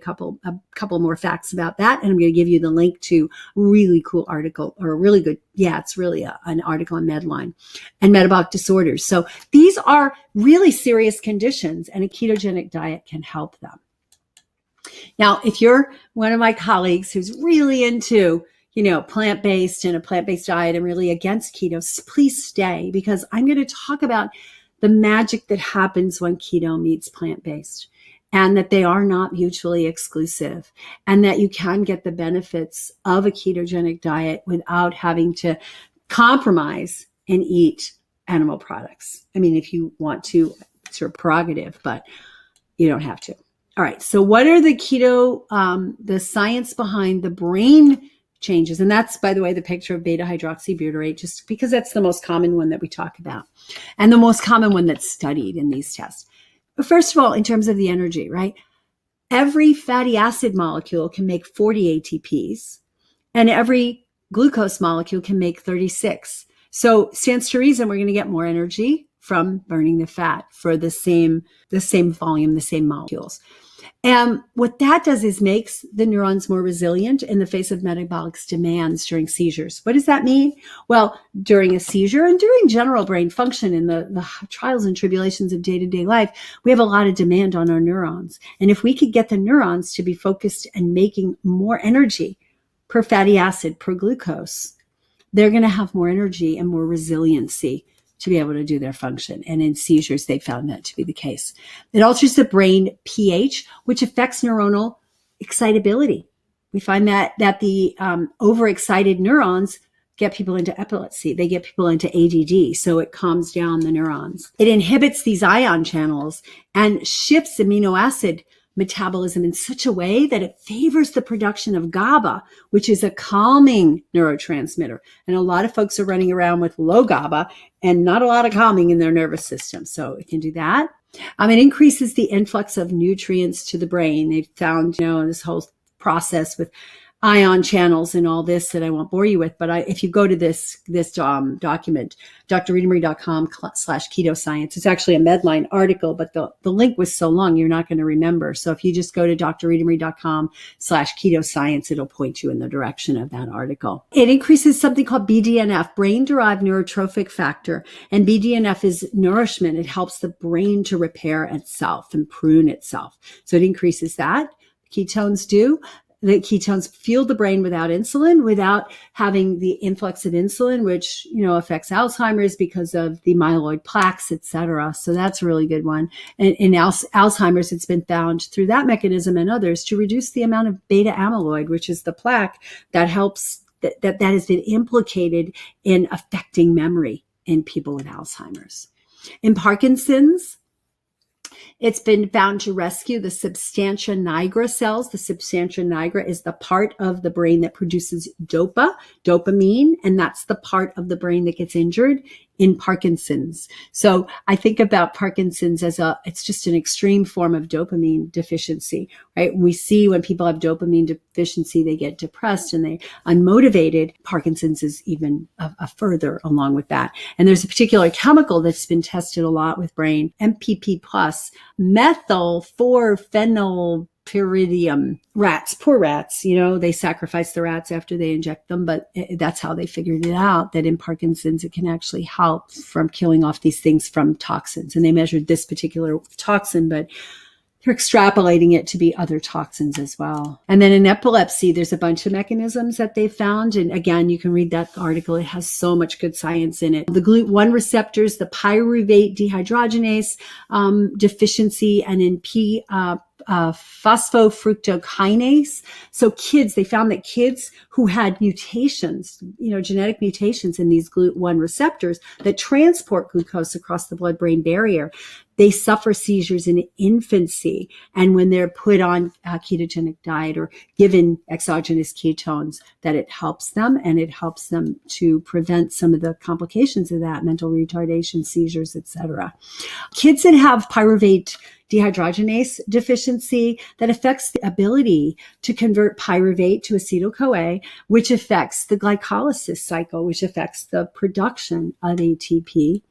couple more facts about that. And I'm going to give you the link to a really cool article, or a really good, it's really an article on Medline, and metabolic disorders. So these are really serious conditions, and a ketogenic diet can help them. Now, if you're one of my colleagues who's really into plant-based and a plant-based diet and really against keto, please stay, because I'm going to talk about the magic that happens when keto meets plant-based, and that they are not mutually exclusive, and that you can get the benefits of a ketogenic diet without having to compromise and eat animal products. I mean, if you want to, it's your prerogative, but you don't have to. All right. So what are the science behind the brain changes. And that's, by the way, the picture of beta hydroxybutyrate, just because that's the most common one that we talk about and the most common one that's studied in these tests. But first of all, in terms of the energy, right? Every fatty acid molecule can make 40 ATPs, and every glucose molecule can make 36. So stands to reason we're going to get more energy from burning the fat for the same volume, the same molecules. And what that does is makes the neurons more resilient in the face of metabolic demands during seizures. What does that mean? Well, during a seizure and during general brain function in the trials and tribulations of day-to-day life, we have a lot of demand on our neurons. And if we could get the neurons to be focused and making more energy per fatty acid, per glucose, they're going to have more energy and more resiliency to be able to do their function. And in seizures, they found that to be the case. It alters the brain pH, which affects neuronal excitability. We find that the overexcited neurons get people into epilepsy. They get people into ADD. So it calms down the neurons. It inhibits these ion channels and shifts amino acid metabolism in such a way that it favors the production of GABA, which is a calming neurotransmitter. And a lot of folks are running around with low GABA and not a lot of calming in their nervous system. So it can do that. It increases the influx of nutrients to the brain. They've found, this whole process with ion channels and all this that I won't bore you with. But if you go to this document, drritamarie.com/ketoscience, it's actually a Medline article, but the link was so long, you're not going to remember. So if you just go to drritamarie.com/ketoscience, it'll point you in the direction of that article. It increases something called BDNF, brain-derived neurotrophic factor. And BDNF is nourishment. It helps the brain to repair itself and prune itself. So it increases that. Ketones do. The ketones fuel the brain without insulin, without having the influx of insulin, which, affects Alzheimer's because of the myeloid plaques, et cetera. So that's a really good one. And in Alzheimer's, it's been found through that mechanism and others to reduce the amount of beta amyloid, which is the plaque that helps, that has been implicated in affecting memory in people with Alzheimer's. In Parkinson's, it's been found to rescue the substantia nigra cells. The substantia nigra is the part of the brain that produces dopamine, and that's the part of the brain that gets injured in Parkinson's. So I think about Parkinson's as it's just an extreme form of dopamine deficiency, right? We see when people have dopamine deficiency, they get depressed and they're unmotivated. Parkinson's is even a further along with that. And there's a particular chemical that's been tested a lot with brain, MPP plus, methyl 4-phenylpyridinium. Rats, poor rats, they sacrifice the rats after they inject them, but that's how they figured it out, that in Parkinson's, it can actually help from killing off these things from toxins. And they measured this particular toxin, but they're extrapolating it to be other toxins as well. And then in epilepsy, there's a bunch of mechanisms that they found. And again, you can read that article. It has so much good science in it. The GLUT1 receptors, the pyruvate dehydrogenase deficiency, and in phosphofructokinase. So they found that kids who had mutations, genetic mutations in these GLUT1 receptors that transport glucose across the blood-brain barrier, they suffer seizures in infancy. And when they're put on a ketogenic diet or given exogenous ketones, that it helps them, and it helps them to prevent some of the complications of that, mental retardation, seizures, etc. Kids that have pyruvate dehydrogenase deficiency, that affects the ability to convert pyruvate to acetyl-CoA, which affects the glycolysis cycle, which affects the production of ATP.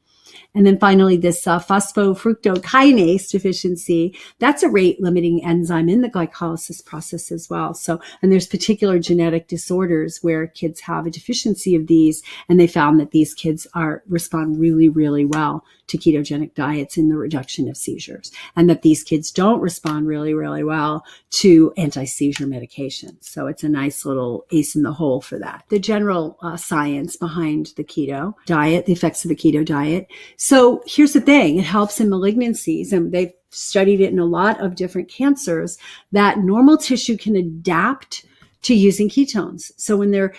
And then finally, this phosphofructokinase deficiency, that's a rate-limiting enzyme in the glycolysis process as well. So, and there's particular genetic disorders where kids have a deficiency of these, and they found that these kids respond really, really well to ketogenic diets in the reduction of seizures, and that these kids don't respond really, really well to anti-seizure medications. So it's a nice little ace in the hole for that. The general science behind the keto diet, the effects of the keto diet. So here's the thing. It helps in malignancies, and they've studied it in a lot of different cancers, that normal tissue can adapt to using ketones. So when they're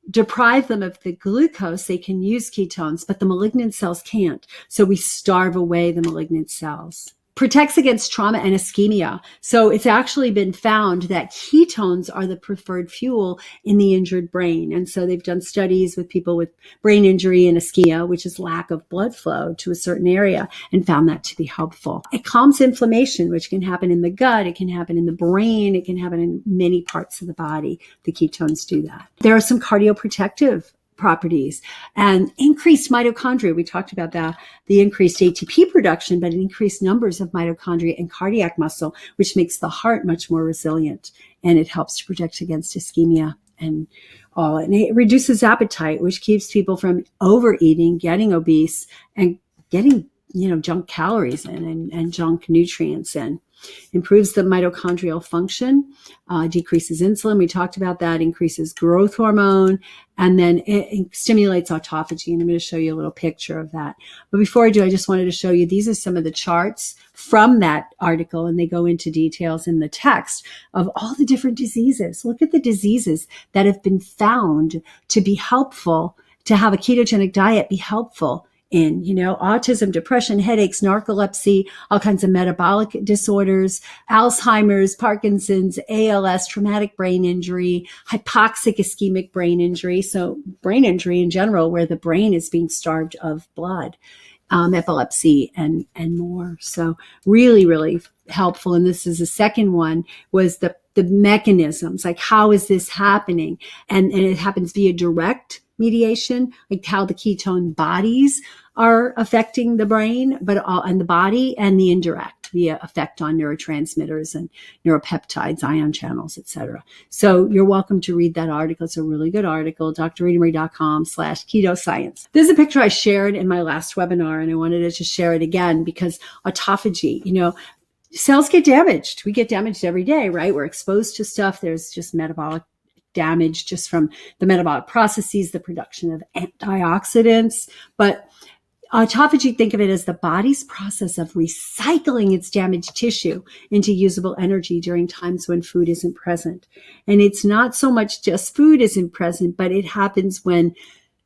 deprive them of the glucose, they can use ketones, but the malignant cells can't. So we starve away the malignant cells. protects against trauma and ischemia. So it's actually been found that ketones are the preferred fuel in the injured brain. And so they've done studies with people with brain injury and ischemia, which is lack of blood flow to a certain area, and found that to be helpful. It calms inflammation, which can happen in the gut. It can happen in the brain. It can happen in many parts of the body. The ketones do that. There are some cardioprotective properties and increased mitochondria. We talked about that, the increased ATP production, but increased numbers of mitochondria and cardiac muscle, which makes the heart much more resilient. And it helps to protect against ischemia and all. And it reduces appetite, which keeps people from overeating, getting obese, and getting, junk calories in and junk nutrients in. Improves the mitochondrial function, decreases insulin. We talked about that, increases growth hormone, and then it stimulates autophagy. And I'm going to show you a little picture of that. But before I do, I just wanted to show you, these are some of the charts from that article, and they go into details in the text of all the different diseases. Look at the diseases that have been found to be helpful, to have a ketogenic diet be helpful in, autism, depression, headaches, narcolepsy, all kinds of metabolic disorders, Alzheimer's, Parkinson's, ALS, traumatic brain injury, hypoxic ischemic brain injury. So brain injury in general, where the brain is being starved of blood, epilepsy and more. So really, really helpful. And this is the second one, was the mechanisms, like how is this happening? And it happens via direct mediation, like how the ketone bodies are affecting the brain, and the body, and the indirect via effect on neurotransmitters and neuropeptides, ion channels, etc. So you're welcome to read that article. It's a really good article, drritamarie.com/ketoscience. This is a picture I shared in my last webinar, and I wanted to just share it again because autophagy, cells get damaged. We get damaged every day, right? We're exposed to stuff. There's just metabolic damage just from the metabolic processes, the production of antioxidants. But autophagy, think of it as the body's process of recycling its damaged tissue into usable energy during times when food isn't present. And it's not so much just food isn't present, but it happens when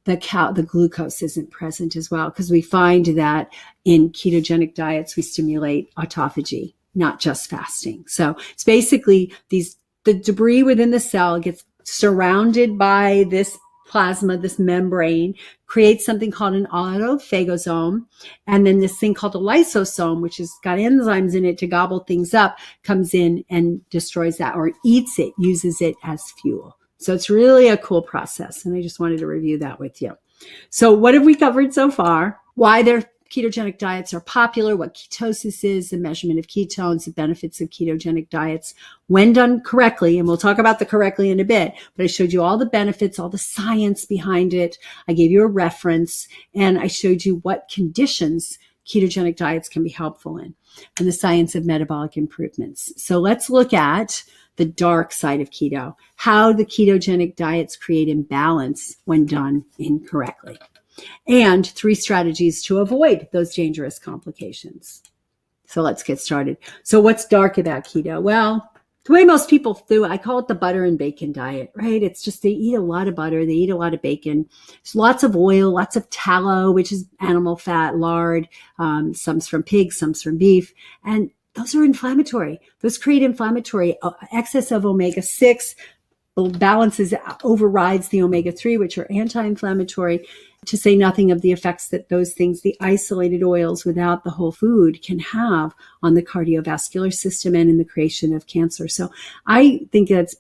the glucose isn't present as well, because we find that in ketogenic diets, we stimulate autophagy, not just fasting. So it's basically the debris within the cell gets surrounded by this plasma, this membrane, creates something called an autophagosome. And then this thing called a lysosome, which has got enzymes in it to gobble things up, comes in and destroys that, or eats it, uses it as fuel. So it's really a cool process. And I just wanted to review that with you. So what have we covered so far? Why ketogenic diets are popular, what ketosis is, the measurement of ketones, the benefits of ketogenic diets when done correctly. And we'll talk about the correctly in a bit, but I showed you all the benefits, all the science behind it. I gave you a reference, and I showed you what conditions ketogenic diets can be helpful in, and the science of metabolic improvements. So let's look at the dark side of keto, how the ketogenic diets create imbalance when done incorrectly, and 3 strategies to avoid those dangerous complications. So let's get started. So what's dark about keto? Well, the way most people do, I call it the butter and bacon diet, right? It's just they eat a lot of butter, they eat a lot of bacon. There's lots of oil, lots of tallow, which is animal fat, lard, some's from pigs, some's from beef. And those are inflammatory. Those create inflammatory. Excess of omega-6 overrides the omega-3, which are anti-inflammatory, to say nothing of the effects that those things, the isolated oils without the whole food, can have on the cardiovascular system and in the creation of cancer. So I think that's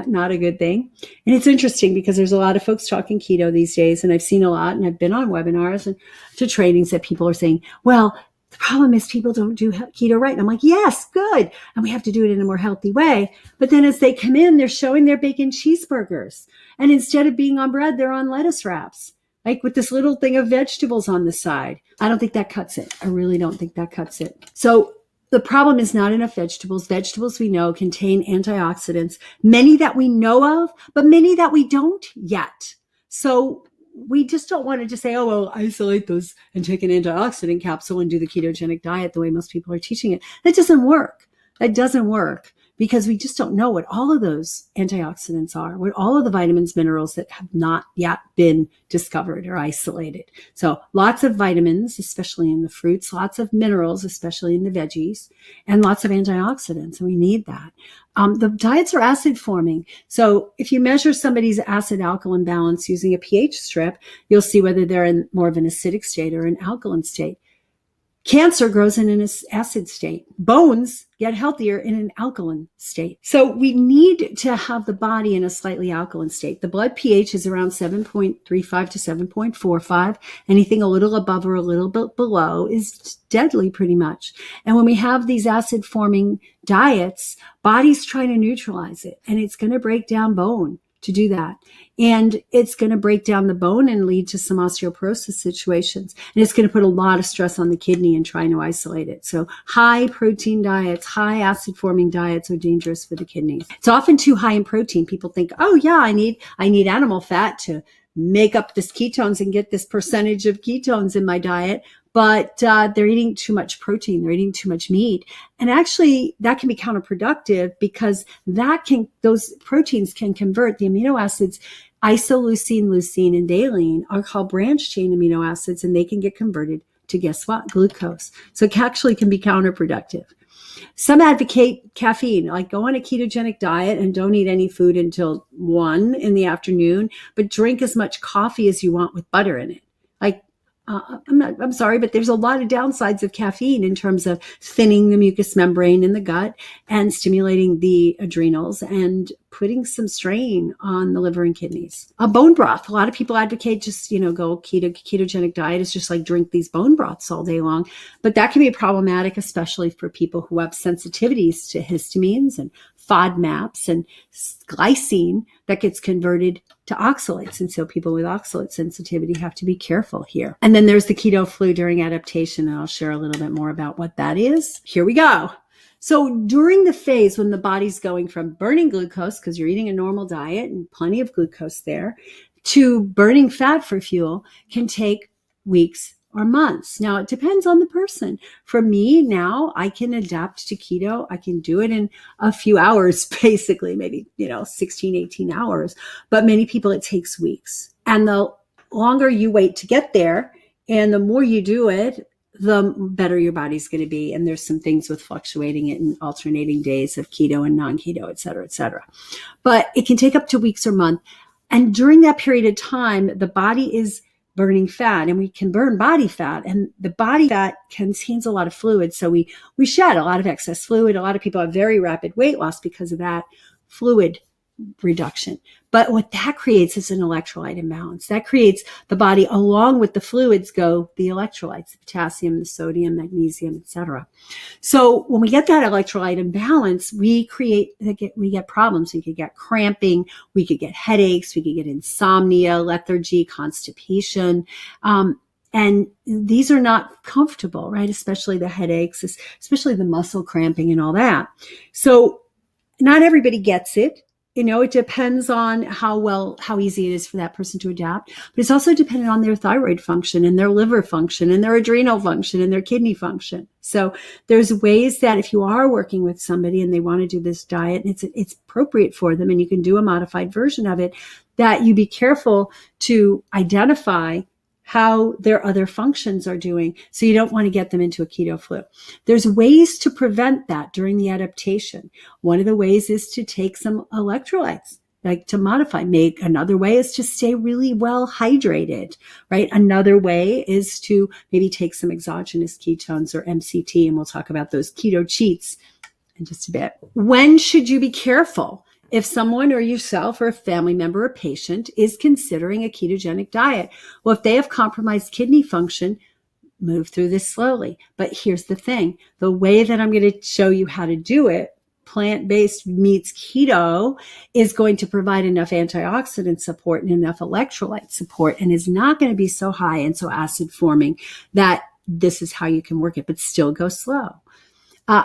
not a good thing. And it's interesting because there's a lot of folks talking keto these days, and I've seen a lot, and I've been on webinars and to trainings that people are saying, well, the problem is people don't do keto right. And I'm like, yes, good. And we have to do it in a more healthy way. But then as they come in, they're showing their bacon cheeseburgers. And instead of being on bread, they're on lettuce wraps, like with this little thing of vegetables on the side. I don't think that cuts it. I really don't think that cuts it. So the problem is not enough vegetables. Vegetables, we know, contain antioxidants, many that we know of, but many that we don't yet. So we just don't want to just say, oh, well, isolate those and take an antioxidant capsule and do the ketogenic diet the way most people are teaching it. That doesn't work. That doesn't work, because we just don't know what all of those antioxidants are, what all of the vitamins, minerals that have not yet been discovered or isolated. So lots of vitamins, especially in the fruits, lots of minerals, especially in the veggies, and lots of antioxidants. And we need that. The diets are acid forming. So if you measure somebody's acid alkaline balance using a pH strip, you'll see whether they're in more of an acidic state or an alkaline state. Cancer grows in an acid state. Bones get healthier in an alkaline state. So we need to have the body in a slightly alkaline state. The blood pH is around 7.35 to 7.45. Anything a little above or a little bit below is deadly pretty much. And when we have these acid forming diets, body's trying to neutralize it, and it's going to break down bone to do that. And it's going to break down the bone and lead to some osteoporosis situations. And it's going to put a lot of stress on the kidney and trying to isolate it. So high protein diets, high acid forming diets are dangerous for the kidneys. It's often too high in protein. People think, oh yeah, I need animal fat to make up this ketones and get this percentage of ketones in my diet. But they're eating too much protein. They're eating too much meat. And actually, that can be counterproductive because those proteins can convert the amino acids. Isoleucine, leucine, and valine are called branched chain amino acids, and they can get converted to, guess what, glucose. So it actually can be counterproductive. Some advocate caffeine, like go on a ketogenic diet and don't eat any food until 1 in the afternoon, but drink as much coffee as you want with butter in it. I'm sorry, but there's a lot of downsides of caffeine in terms of thinning the mucous membrane in the gut and stimulating the adrenals and putting some strain on the liver and kidneys. A bone broth. A lot of people advocate just, go ketogenic diet is just like drink these bone broths all day long. But that can be problematic, especially for people who have sensitivities to histamines and FODMAPs and glycine that gets converted to oxalates. And so people with oxalate sensitivity have to be careful here. And then there's the keto flu during adaptation. And I'll share a little bit more about what that is. Here we go. So during the phase when the body's going from burning glucose, because you're eating a normal diet and plenty of glucose there, to burning fat for fuel can take weeks or months. Now, it depends on the person. For me now, I can adapt to keto. I can do it in a few hours, basically, maybe, 16, 18 hours. But many people, it takes weeks. And the longer you wait to get there and the more you do it, the better your body's going to be. And there's some things with fluctuating it and alternating days of keto and non-keto, et cetera, et cetera. But it can take up to weeks or months. And during that period of time, the body is burning fat, and we can burn body fat, and the body fat contains a lot of fluid. So we shed a lot of excess fluid. A lot of people have very rapid weight loss because of that fluid reduction. But what that creates is an electrolyte imbalance. That creates the body, along with the fluids, go the electrolytes, the potassium, the sodium, magnesium, etc. So when we get that electrolyte imbalance, we get problems. We could get cramping, we could get headaches, we could get insomnia, lethargy, constipation. And these are not comfortable, right? Especially the headaches, especially the muscle cramping and all that. So not everybody gets it. It depends on how easy it is for that person to adapt, but it's also dependent on their thyroid function and their liver function and their adrenal function and their kidney function. So there's ways that if you are working with somebody and they want to do this diet, and it's appropriate for them, and you can do a modified version of it, that you be careful to identify how their other functions are doing. So you don't want to get them into a keto flu. There's ways to prevent that during the adaptation. One of the ways is to take some electrolytes, like to modify. Another way is to stay really well hydrated, right? Another way is to maybe take some exogenous ketones or MCT, and we'll talk about those keto cheats in just a bit. When should you be careful? If someone or yourself or a family member or patient is considering a ketogenic diet, well, if they have compromised kidney function, move through this slowly. But here's the thing. The way that I'm going to show you how to do it, plant-based meets keto, is going to provide enough antioxidant support and enough electrolyte support, and is not going to be so high and so acid forming that this is how you can work it, but still go slow.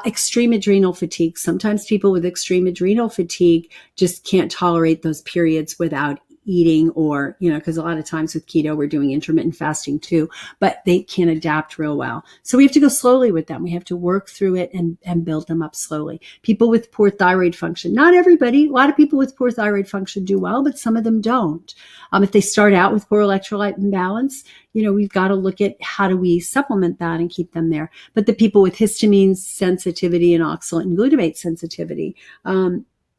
Extreme adrenal fatigue. Sometimes people with extreme adrenal fatigue just can't tolerate those periods without eating, or, because a lot of times with keto, we're doing intermittent fasting too, but they can't adapt real well. So we have to go slowly with them. We have to work through it and build them up slowly. People with poor thyroid function, not everybody, a lot of people with poor thyroid function do well, but some of them don't. If they start out with poor electrolyte imbalance, we've got to look at how do we supplement that and keep them there. But the people with histamine sensitivity and oxalate and glutamate sensitivity,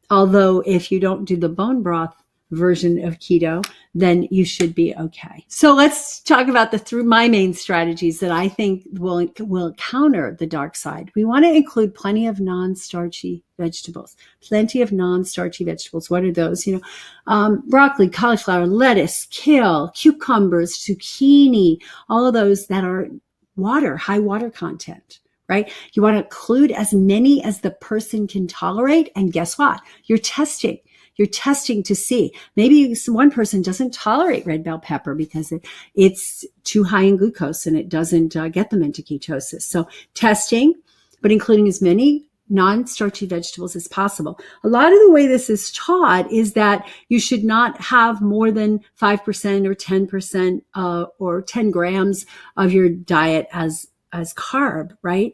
although if you don't do the bone broth version of keto, then you should be okay. So let's talk about my main strategies that I think will counter the dark side. We want to include plenty of non-starchy vegetables. Plenty of non-starchy vegetables. What are those? Broccoli, cauliflower, lettuce, kale, cucumbers, zucchini, all of those that are high water content. Right? You want to include as many as the person can tolerate. And guess what? You're testing to see. Maybe one person doesn't tolerate red bell pepper because it's too high in glucose and it doesn't get them into ketosis. So testing, but including as many non-starchy vegetables as possible. A lot of the way this is taught is that you should not have more than 5% or 10% or 10 grams of your diet as carb, right?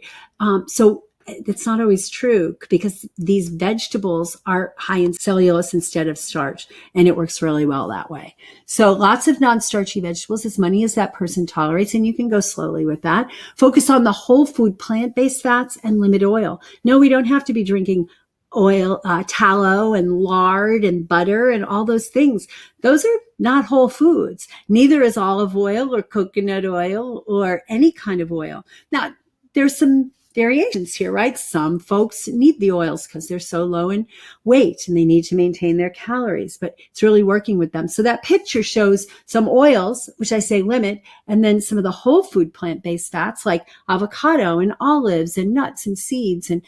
So it's not always true because these vegetables are high in cellulose instead of starch, and it works really well that way. So lots of non-starchy vegetables, as many as that person tolerates, and you can go slowly with that. Focus on the whole food plant-based fats and limit oil. No, we don't have to be drinking oil, tallow and lard and butter and all those things. Those are not whole foods. Neither is olive oil or coconut oil or any kind of oil. Now, there's some variations here, right? Some folks need the oils because they're so low in weight and they need to maintain their calories, but it's really working with them. So that picture shows some oils, which I say limit, and then some of the whole food plant-based fats like avocado and olives and nuts and seeds and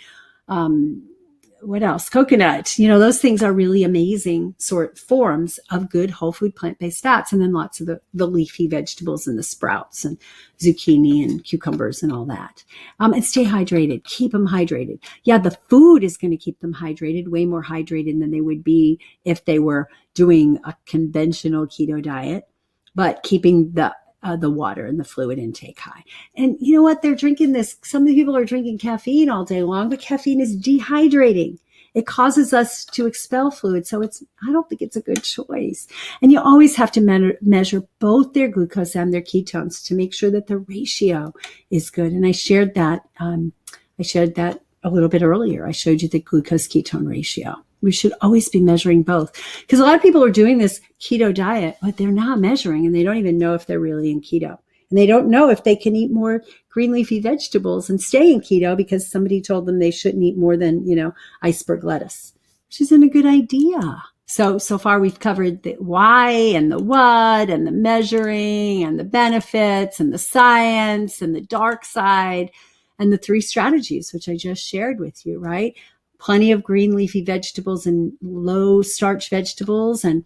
what else? Coconut. Those things are really amazing forms of good whole food plant-based fats. And then lots of the leafy vegetables and the sprouts and zucchini and cucumbers and all that. And stay hydrated. Keep them hydrated. Yeah, the food is going to keep them hydrated, way more hydrated than they would be if they were doing a conventional keto diet, but keeping the water and the fluid intake high. And you know what? They're drinking this. Some of the people are drinking caffeine all day long, but caffeine is dehydrating. It causes us to expel fluid. So I don't think it's a good choice. And you always have to measure both their glucose and their ketones to make sure that the ratio is good. And I shared that a little bit earlier. I showed you the glucose ketone ratio. We should always be measuring both because a lot of people are doing this keto diet, but they're not measuring and they don't even know if they're really in keto. And they don't know if they can eat more green leafy vegetables and stay in keto because somebody told them they shouldn't eat more than, iceberg lettuce, which isn't a good idea. So far we've covered the why and the what and the measuring and the benefits and the science and the dark side and the 3 strategies, which I just shared with you, right? Plenty of green leafy vegetables and low starch vegetables and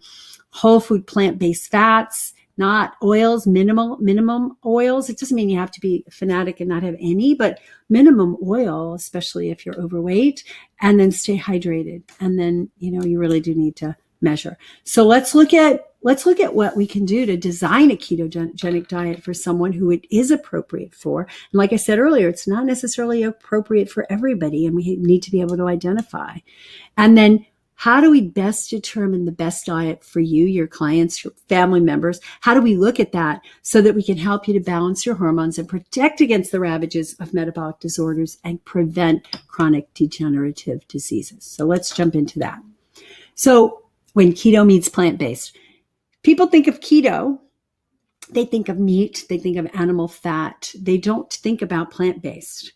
whole food plant-based fats, not oils, minimum oils. It doesn't mean you have to be fanatic and not have any, but minimum oil, especially if you're overweight, and then stay hydrated. And then, you really do need to measure. So let's look at what we can do to design a ketogenic diet for someone who it is appropriate for. And like I said earlier, it's not necessarily appropriate for everybody, and we need to be able to identify. And then how do we best determine the best diet for you, your clients, your family members? How do we look at that so that we can help you to balance your hormones and protect against the ravages of metabolic disorders and prevent chronic degenerative diseases? So let's jump into that. So when keto meets plant-based, people think of keto, they think of meat, they think of animal fat. They don't think about plant-based.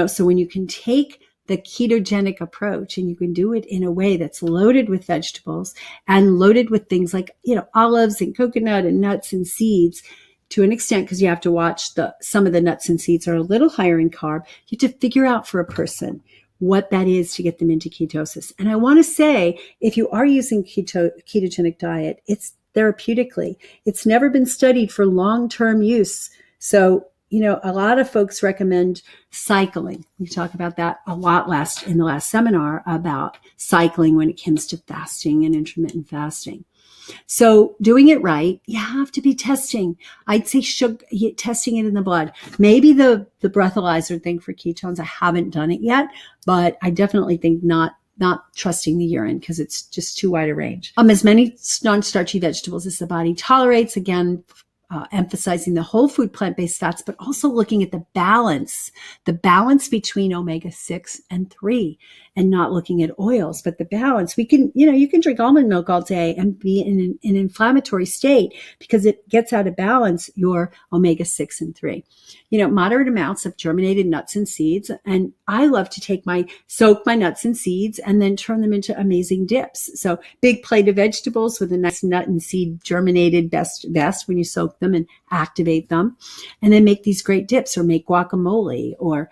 So when you can take the ketogenic approach and you can do it in a way that's loaded with vegetables and loaded with things like, olives and coconut and nuts and seeds to an extent, because you have to watch some of the nuts and seeds are a little higher in carb. You have to figure out for a person what that is to get them into ketosis. And I want to say, if you are using ketogenic diet, it's therapeutically. It's never been studied for long-term use. So, a lot of folks recommend cycling. We talk about that a lot in the last seminar about cycling when it comes to fasting and intermittent fasting. So doing it right, you have to be testing. I'd say testing it in the blood. Maybe the breathalyzer thing for ketones, I haven't done it yet, but I definitely think not trusting the urine because it's just too wide a range. As many non-starchy vegetables as the body tolerates, again, emphasizing the whole food plant-based fats, but also looking at the balance between omega-6 and 3, and not looking at oils, but the balance. You can drink almond milk all day and be in an inflammatory state because it gets out of balance your omega-6 and 3. Moderate amounts of germinated nuts and seeds. And I love to soak my nuts and seeds and then turn them into amazing dips. So big plate of vegetables with a nice nut and seed germinated, best when you soak them and activate them, and then make these great dips, or make guacamole, or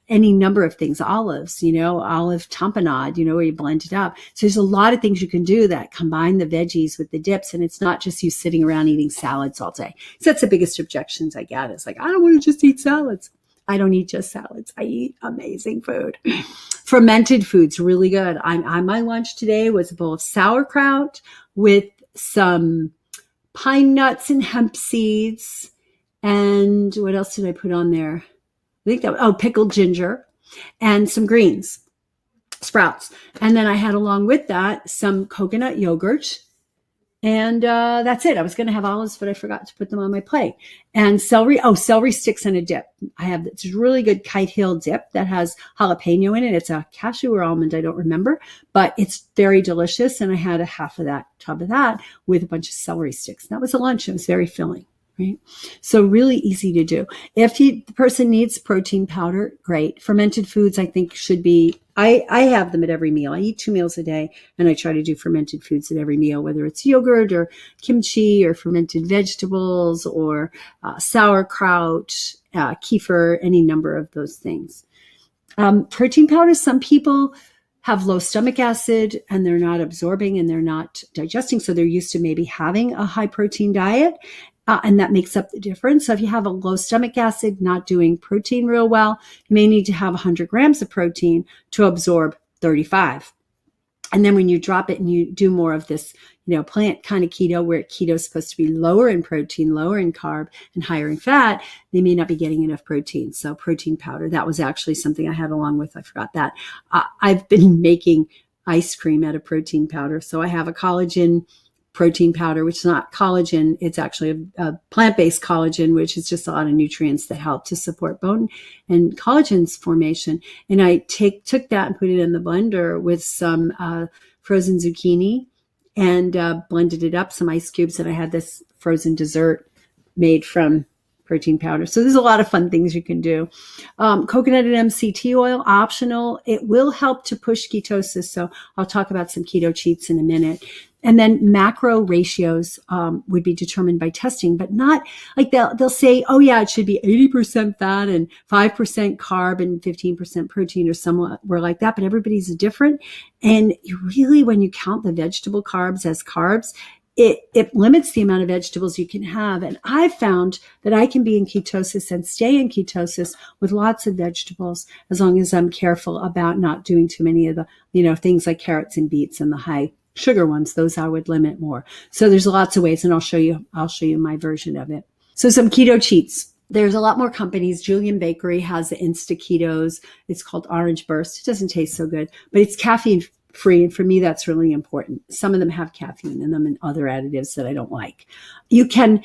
any number of things, olives, olive tamponade, where you blend it up. So there's a lot of things you can do that combine the veggies with the dips. And it's not just you sitting around eating salads all day. So that's the biggest objections I get. It's like, I don't want to just eat salads. I don't eat just salads. I eat amazing food. Fermented foods, really good. My lunch today was a bowl of sauerkraut with some pine nuts and hemp seeds. And what else did I put on there? I think pickled ginger and some greens, sprouts. And then I had along with that some coconut yogurt. And that's it. I was going to have olives, but I forgot to put them on my plate. And celery sticks and a dip. I have this really good Kite Hill dip that has jalapeno in it. It's a cashew or almond, I don't remember, but it's very delicious. And I had a half of that tub of that with a bunch of celery sticks. That was a lunch. It was very filling. Right? So really easy to do. If the person needs protein powder, great. Fermented foods, I think, should be, I have them at every meal. I eat 2 meals a day, and I try to do fermented foods at every meal, whether it's yogurt or kimchi or fermented vegetables or sauerkraut, kefir, any number of those things. Protein powders, some people have low stomach acid and they're not absorbing and they're not digesting. So they're used to maybe having a high protein diet. And that makes up the difference. So if you have a low stomach acid, not doing protein real well, you may need to have 100 grams of protein to absorb 35. And then when you drop it and you do more of this, plant kind of keto, where keto is supposed to be lower in protein, lower in carb, and higher in fat, they may not be getting enough protein. So protein powder, that was actually something I had along with, I forgot that. I've been making ice cream out of protein powder. So I have a collagen protein powder, which is not collagen. It's actually a plant-based collagen, which is just a lot of nutrients that help to support bone and collagen's formation. And I took that and put it in the blender with some frozen zucchini and blended it up, some ice cubes, and I had this frozen dessert made from protein powder. So there's a lot of fun things you can do. Coconut and MCT oil, optional. It will help to push ketosis. So I'll talk about some keto cheats in a minute. And then macro ratios would be determined by testing, but not like they'll say, oh yeah, it should be 80% fat and 5% carb and 15% protein or somewhere like that. But everybody's different. And you really, when you count the vegetable carbs as carbs, it limits the amount of vegetables you can have. And I've found that I can be in ketosis and stay in ketosis with lots of vegetables, as long as I'm careful about not doing too many of the, things like carrots and beets and the high sugar ones. Those I would limit more. So there's lots of ways, and I'll show you my version of it. So some keto cheats. There's a lot more companies. Julian Bakery has the Insta Ketos. It's called Orange Burst. It doesn't taste so good, but it's caffeine free. And for me, that's really important. Some of them have caffeine in them and other additives that I don't like. You can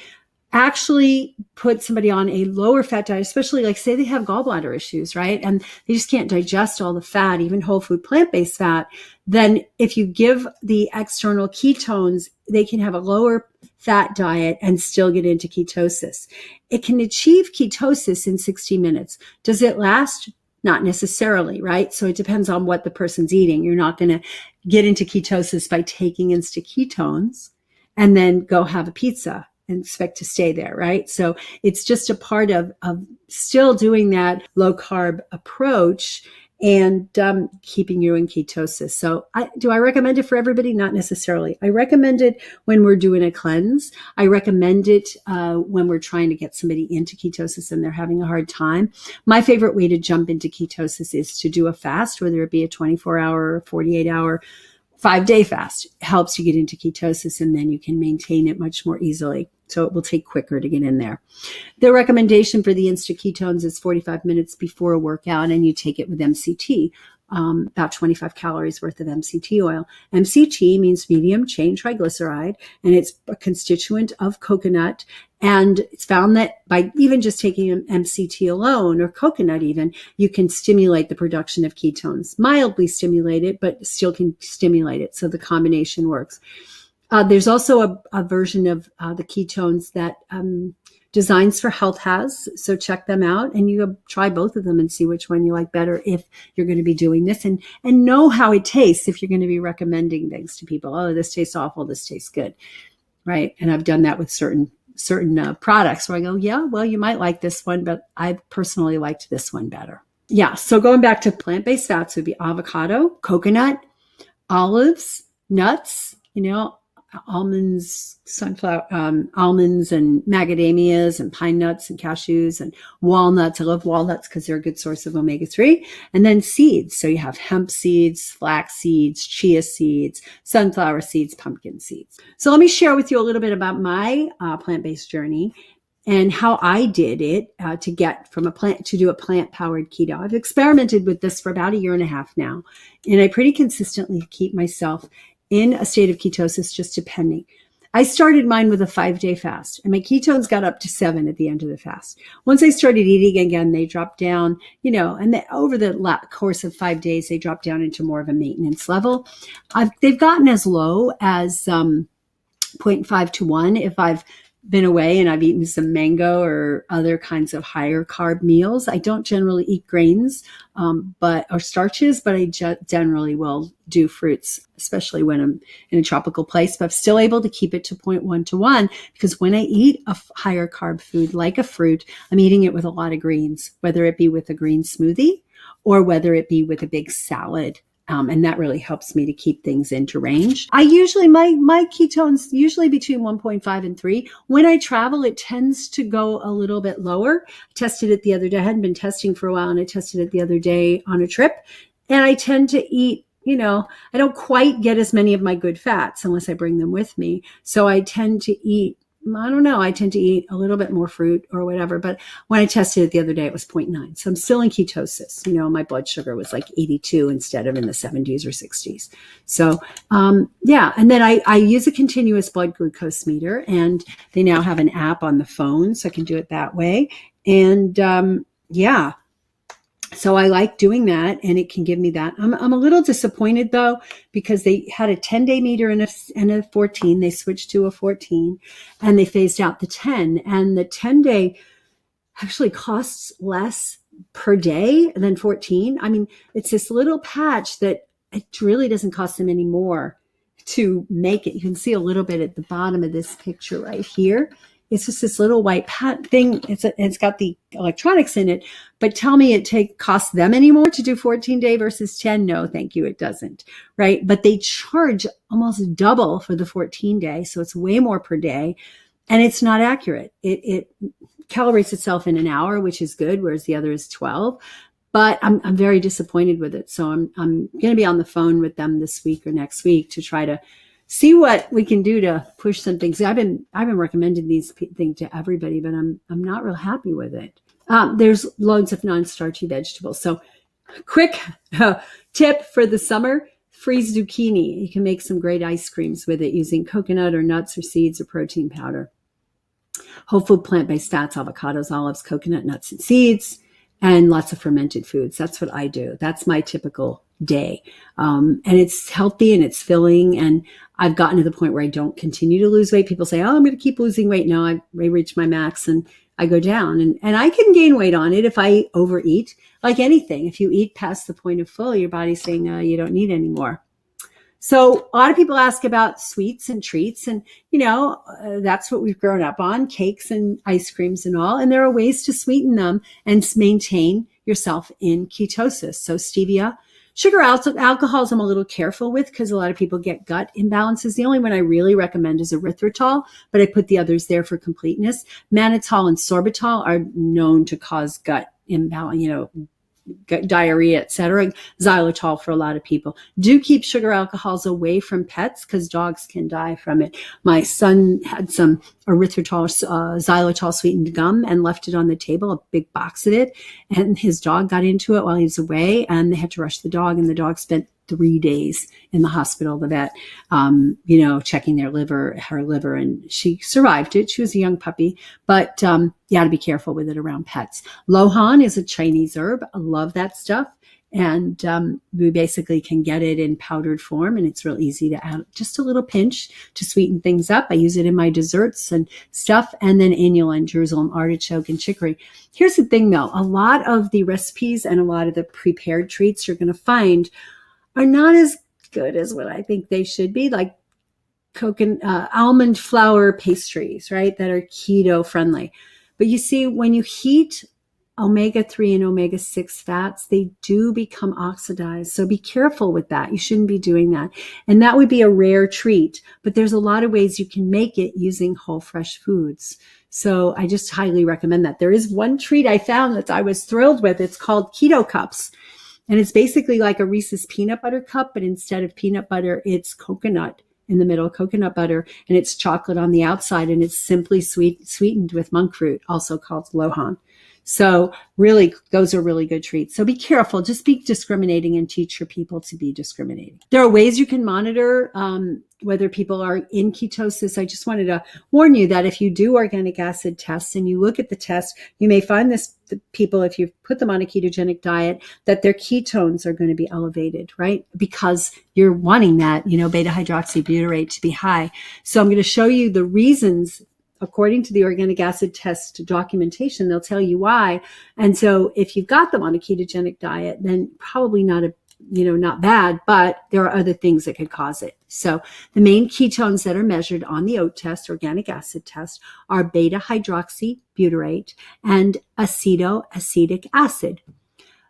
actually put somebody on a lower fat diet, especially like say they have gallbladder issues, right? And they just can't digest all the fat, even whole food plant-based fat. Then if you give the external ketones, they can have a lower fat diet and still get into ketosis. It can achieve ketosis in 60 minutes. Does it last? Not necessarily, right? So it depends on what the person's eating. You're not going to get into ketosis by taking insta ketones and then go have a pizza and expect to stay there, right? So it's just a part of still doing that low carb approach and keeping you in ketosis. So do I recommend it for everybody? Not necessarily. I recommend it when we're doing a cleanse. I recommend it when we're trying to get somebody into ketosis and they're having a hard time. My favorite way to jump into ketosis is to do a fast, whether it be a 24-hour or 48-hour 5-day fast helps you get into ketosis, and then you can maintain it much more easily. So it will take quicker to get in there. The recommendation for the Insta ketones is 45 minutes before a workout, and you take it with MCT, about 25 calories worth of MCT oil. MCT means medium chain triglyceride, and it's a constituent of coconut. And it's found that by even just taking MCT alone, or coconut even, you can stimulate the production of ketones. Mildly stimulate it, but still can stimulate it. So the combination works. There's also a version of the ketones that Designs for Health has. So check them out, and you try both of them and see which one you like better if you're going to be doing this, and know how it tastes if you're going to be recommending things to people. Oh, this tastes awful. This tastes good. Right. And I've done that with certain products where I go, yeah, well, you might like this one, but I personally liked this one better. Yeah. So going back to plant-based fats would be avocado, coconut, olives, nuts, almonds, sunflower, almonds and macadamias and pine nuts and cashews and walnuts. I love walnuts because they're a good source of omega-3. And then seeds. So you have hemp seeds, flax seeds, chia seeds, sunflower seeds, pumpkin seeds. So let me share with you a little bit about my plant-based journey and how I did it to get from a plant to do a plant-powered keto. I've experimented with this for about a year and a half now, and I pretty consistently keep myself in a state of ketosis, just depending. I started mine with a 5-day fast, and my ketones got up to 7 at the end of the fast. Once I started eating again, they dropped down, and over the course of 5 days, they dropped down into more of a maintenance level. They've gotten as low as 0.5 to 1 if I've been away and I've eaten some mango or other kinds of higher carb meals. I don't generally eat grains or starches, but I generally will do fruits, especially when I'm in a tropical place. But I'm still able to keep it to 0.1 to 1 because when I eat a higher carb food like a fruit, I'm eating it with a lot of greens, whether it be with a green smoothie or whether it be with a big salad. And that really helps me to keep things into range. I usually, my ketones, usually between 1.5 and 3. When I travel, it tends to go a little bit lower. I tested it the other day. I hadn't been testing for a while, and I tested it the other day on a trip. And I tend to eat, I don't quite get as many of my good fats unless I bring them with me. So I tend to eat, I tend to eat a little bit more fruit or whatever. But when I tested it the other day, it was 0.9. So I'm still in ketosis. My blood sugar was like 82 instead of in the 70s or 60s. So, yeah. And then I use a continuous blood glucose meter, and they now have an app on the phone, so I can do it that way. And, yeah. So I like doing that, and it can give me that. I'm a little disappointed though, because they had a 10-day meter and a 14. They switched to a 14, and they phased out the 10. And the 10-day actually costs less per day than 14. I mean, it's this little patch that it really doesn't cost them any more to make it. You can see a little bit at the bottom of this picture right here. It's just this little white thing. It's got the electronics in it, but tell me it costs them any more to do 14-day versus 10? No, thank you. It doesn't, right? But they charge almost double for the 14-day. So it's way more per day, and it's not accurate. It calibrates itself in an hour, which is good, whereas the other is 12. But I'm very disappointed with it. So I'm going to be on the phone with them this week or next week to try to see what we can do to push some things. I've been recommending these things to everybody, but I'm not real happy with it. There's loads of non-starchy vegetables. So quick tip for the summer: freeze zucchini. You can make some great ice creams with it using coconut or nuts or seeds or protein powder. Whole food plant-based fats: avocados, olives, coconut, nuts, and seeds, and lots of fermented foods. That's what I do. That's my typical day. And it's healthy and it's filling. And I've gotten to the point where I don't continue to lose weight. People say, oh, I'm going to keep losing weight. No, I reach my max and I go down, and I can gain weight on it if I overeat. Like anything, if you eat past the point of full, your body's saying, you don't need any more. So a lot of people ask about sweets and treats, and that's what we've grown up on: cakes and ice creams and all. And there are ways to sweeten them and maintain yourself in ketosis. So stevia, sugar, alcohols I'm a little careful with because a lot of people get gut imbalances. The only one I really recommend is erythritol, but I put the others there for completeness. Mannitol and sorbitol are known to cause gut imbalance, diarrhea, etc. Xylitol for a lot of people. Do keep sugar alcohols away from pets because dogs can die from it. My son had some erythritol, xylitol sweetened gum and left it on the table, a big box of it. And his dog got into it while he was away, and they had to rush the dog, and the dog spent 3 days in the hospital, the vet, checking her liver, and she survived it. She was a young puppy, but you got to be careful with it around pets. Lohan is a Chinese herb. I love that stuff. And we basically can get it in powdered form, and it's real easy to add just a little pinch to sweeten things up. I use it in my desserts and stuff, and then inulin, Jerusalem artichoke, and chicory. Here's the thing, though. A lot of the recipes and a lot of the prepared treats you're going to find are not as good as what I think they should be, like almond flour pastries, right, that are keto friendly. But you see, when you heat omega-3 and omega-6 fats, they do become oxidized. So be careful with that. You shouldn't be doing that. And that would be a rare treat, but there's a lot of ways you can make it using whole fresh foods. So I just highly recommend that. There is one treat I found that I was thrilled with. It's called Keto Cups. And it's basically like a Reese's peanut butter cup, but instead of peanut butter, it's coconut in the middle, coconut butter, and it's chocolate on the outside, and it's simply sweetened with monk fruit, also called Lohan. So really, those are really good treats. So be careful. Just be discriminating and teach your people to be discriminating. There are ways you can monitor whether people are in ketosis. I just wanted to warn you that if you do organic acid tests and you look at the test, you may find the people, if you put them on a ketogenic diet, that their ketones are going to be elevated, right? Because you're wanting that, beta hydroxybutyrate to be high. So I'm going to show you the reasons. According to the organic acid test documentation, they'll tell you why. And so if you've got them on a ketogenic diet, then probably not bad, but there are other things that could cause it. So the main ketones that are measured on the OAT test, organic acid test, are beta hydroxybutyrate and acetoacetic acid.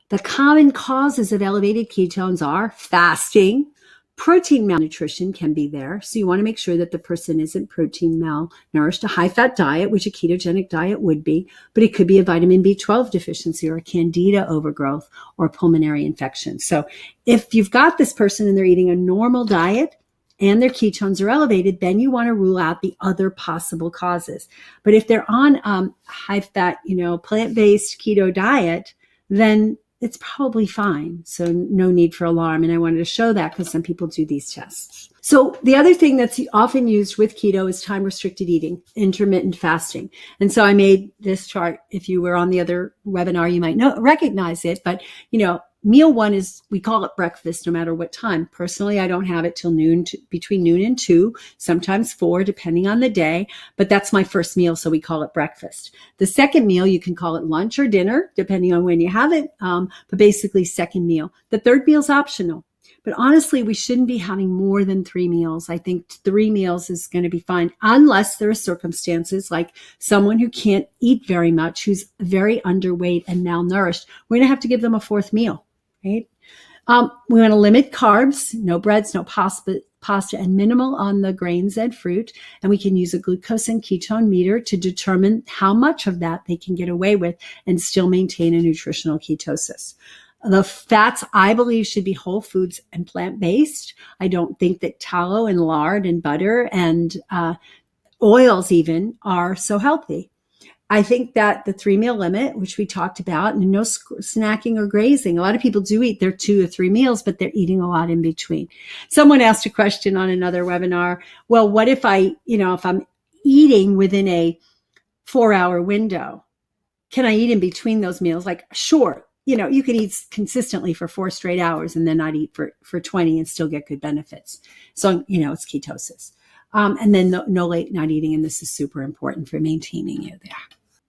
The common causes of elevated ketones are fasting. Protein malnutrition can be there. So you want to make sure that the person isn't protein malnourished. A high-fat diet, which a ketogenic diet would be, but it could be a vitamin B12 deficiency or a candida overgrowth or pulmonary infection. So if you've got this person and they're eating a normal diet and their ketones are elevated, then you want to rule out the other possible causes. But if they're on high-fat, plant-based keto diet, then it's probably fine. So no need for alarm. And I wanted to show that because some people do these tests. So the other thing that's often used with keto is time-restricted eating, intermittent fasting. And so I made this chart. If you were on the other webinar, you might recognize it. But, meal one is, we call it breakfast no matter what time. Personally, I don't have it till noon, between noon and 2, sometimes 4, depending on the day. But that's my first meal, so we call it breakfast. The second meal, you can call it lunch or dinner, depending on when you have it. But basically, second meal. The third meal is optional. But honestly, we shouldn't be having more than 3 meals. I think 3 meals is going to be fine, unless there are circumstances like someone who can't eat very much, who's very underweight and malnourished. We're going to have to give them a 4th meal, right? We want to limit carbs, no breads, no pasta, and minimal on the grains and fruit. And we can use a glucose and ketone meter to determine how much of that they can get away with and still maintain a nutritional ketosis. The fats, I believe, should be whole foods and plant-based. I don't think that tallow and lard and butter and oils even are so healthy. I think that the 3 meal limit, which we talked about, and no snacking or grazing. A lot of people do eat their 2 or 3 meals, but they're eating a lot in between. Someone asked a question on another webinar. Well, what if if I'm eating within a 4-hour window, can I eat in between those meals? Like, sure. You can eat consistently for 4 straight hours and then not eat for 20 and still get good benefits. So, it's ketosis. And then no late night eating. And this is super important for maintaining it there.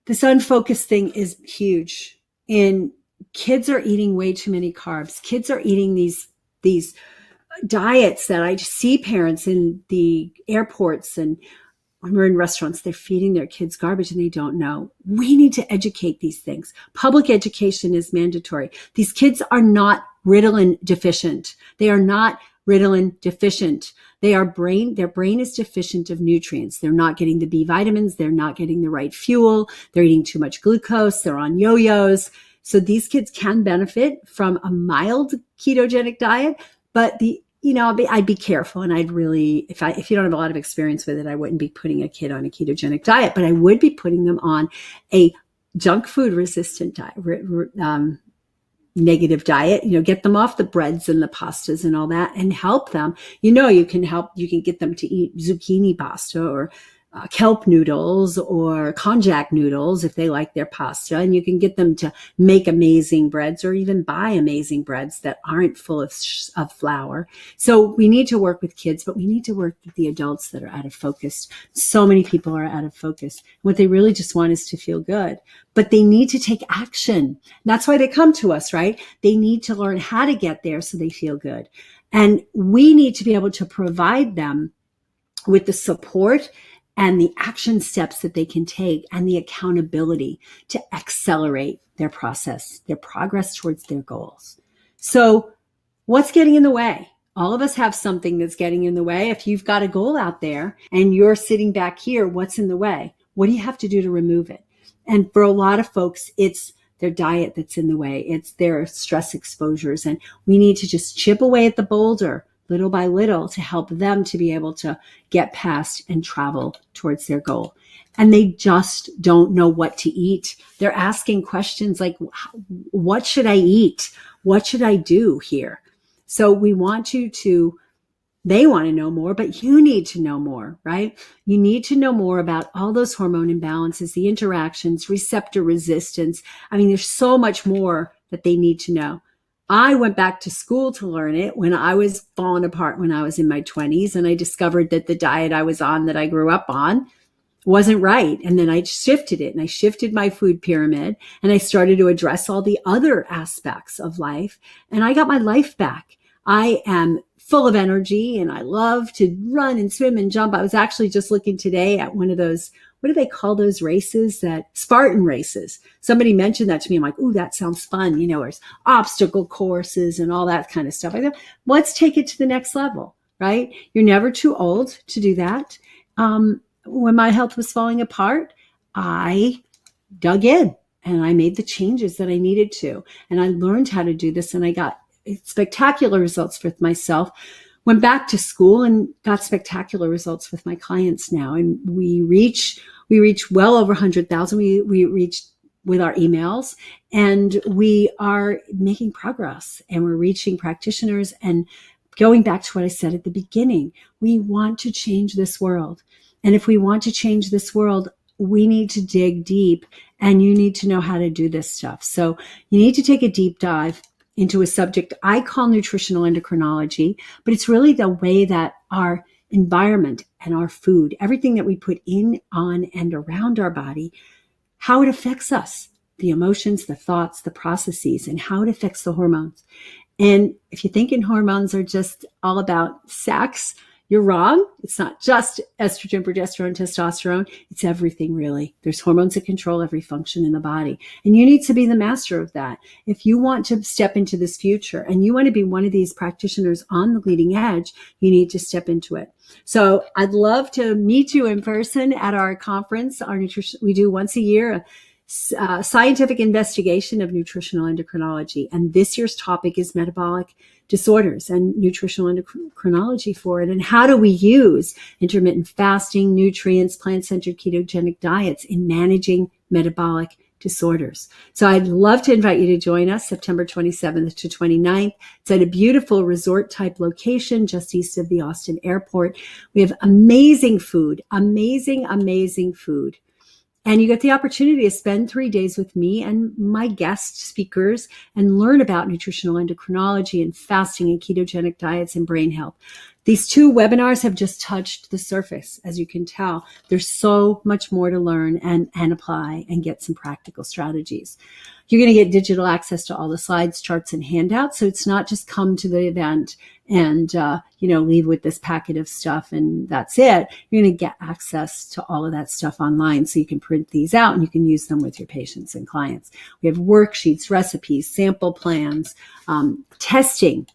This unfocused thing is huge. And kids are eating way too many carbs. Kids are eating these diets that I see parents in the airports and when we're in restaurants, they're feeding their kids garbage and they don't know. We need to educate these things. Public education is mandatory. These kids are not Ritalin deficient. They are not Ritalin deficient. Their brain is deficient of nutrients. They're not getting the B vitamins. They're not getting the right fuel. They're eating too much glucose. They're on yo-yos. So these kids can benefit from a mild ketogenic diet, but I'd be careful, and I'd really, if you don't have a lot of experience with it, I wouldn't be putting a kid on a ketogenic diet, but I would be putting them on a junk food resistant diet, negative diet, get them off the breads and the pastas and all that, and help them. You can get them to eat zucchini pasta or kelp noodles or konjac noodles if they like their pasta, and you can get them to make amazing breads or even buy amazing breads that aren't full of flour. So we need to work with kids, but we need to work with the adults that are out of focus. So many people are out of focus. What they really just want is to feel good, but they need to take action. That's why they come to us, right? They need to learn how to get there so they feel good. And we need to be able to provide them with the support and the action steps that they can take and the accountability to accelerate their process, their progress towards their goals. So what's getting in the way? All of us have something that's getting in the way. If you've got a goal out there and you're sitting back here, what's in the way? What do you have to do to remove it? And for a lot of folks, it's their diet that's in the way. It's their stress exposures. And we need to just chip away at the boulder little by little to help them to be able to get past and travel towards their goal. And they just don't know what to eat. They're asking questions like, what should I eat? What should I do here? So we want they want to know more, but you need to know more, right? You need to know more about all those hormone imbalances, the interactions, receptor resistance. I mean, there's so much more that they need to know. I went back to school to learn it when I was falling apart when I was in my 20s, and I discovered that the diet I was on that I grew up on wasn't right. And then I shifted it, and I shifted my food pyramid, and I started to address all the other aspects of life, and I got my life back. I am full of energy, and I love to run and swim and jump. I was actually just looking today at one of those, what do they call those races? That Spartan races. Somebody mentioned that to me. I'm like, ooh, that sounds fun. There's obstacle courses and all that kind of stuff. I thought, let's take it to the next level, right? You're never too old to do that. When my health was falling apart, I dug in and I made the changes that I needed to. And I learned how to do this, and I got spectacular results with myself. Went back to school and got spectacular results with my clients now. And we reach well over 100,000. We reached with our emails, and we are making progress, and we're reaching practitioners. And going back to what I said at the beginning, we want to change this world. And if we want to change this world, we need to dig deep, and you need to know how to do this stuff. So you need to take a deep dive into a subject I call nutritional endocrinology, but it's really the way that our environment and our food, everything that we put in, on, and around our body, how it affects us, the emotions, the thoughts, the processes, and how it affects the hormones. And if you're thinking hormones are just all about sex, you're wrong. It's not just estrogen, progesterone, testosterone. It's everything, really. There's hormones that control every function in the body. And you need to be the master of that. If you want to step into this future and you want to be one of these practitioners on the leading edge, you need to step into it. So I'd love to meet you in person at our conference. We do once a year a scientific investigation of nutritional endocrinology. And this year's topic is metabolic disorders and nutritional endocrinology for it. And how do we use intermittent fasting, nutrients, plant-centered ketogenic diets in managing metabolic disorders? So I'd love to invite you to join us September 27th to 29th. It's at a beautiful resort type location just east of the Austin airport. We have amazing food, amazing food. And you get the opportunity to spend 3 days with me and my guest speakers and learn about nutritional endocrinology and fasting and ketogenic diets and brain health. These 2 webinars have just touched the surface, as you can tell. There's so much more to learn and apply and get some practical strategies. You're going to get digital access to all the slides, charts, and handouts. So it's not just come to the event and, leave with this packet of stuff and that's it. You're going to get access to all of that stuff online so you can print these out and you can use them with your patients and clients. We have worksheets, recipes, sample plans, testing.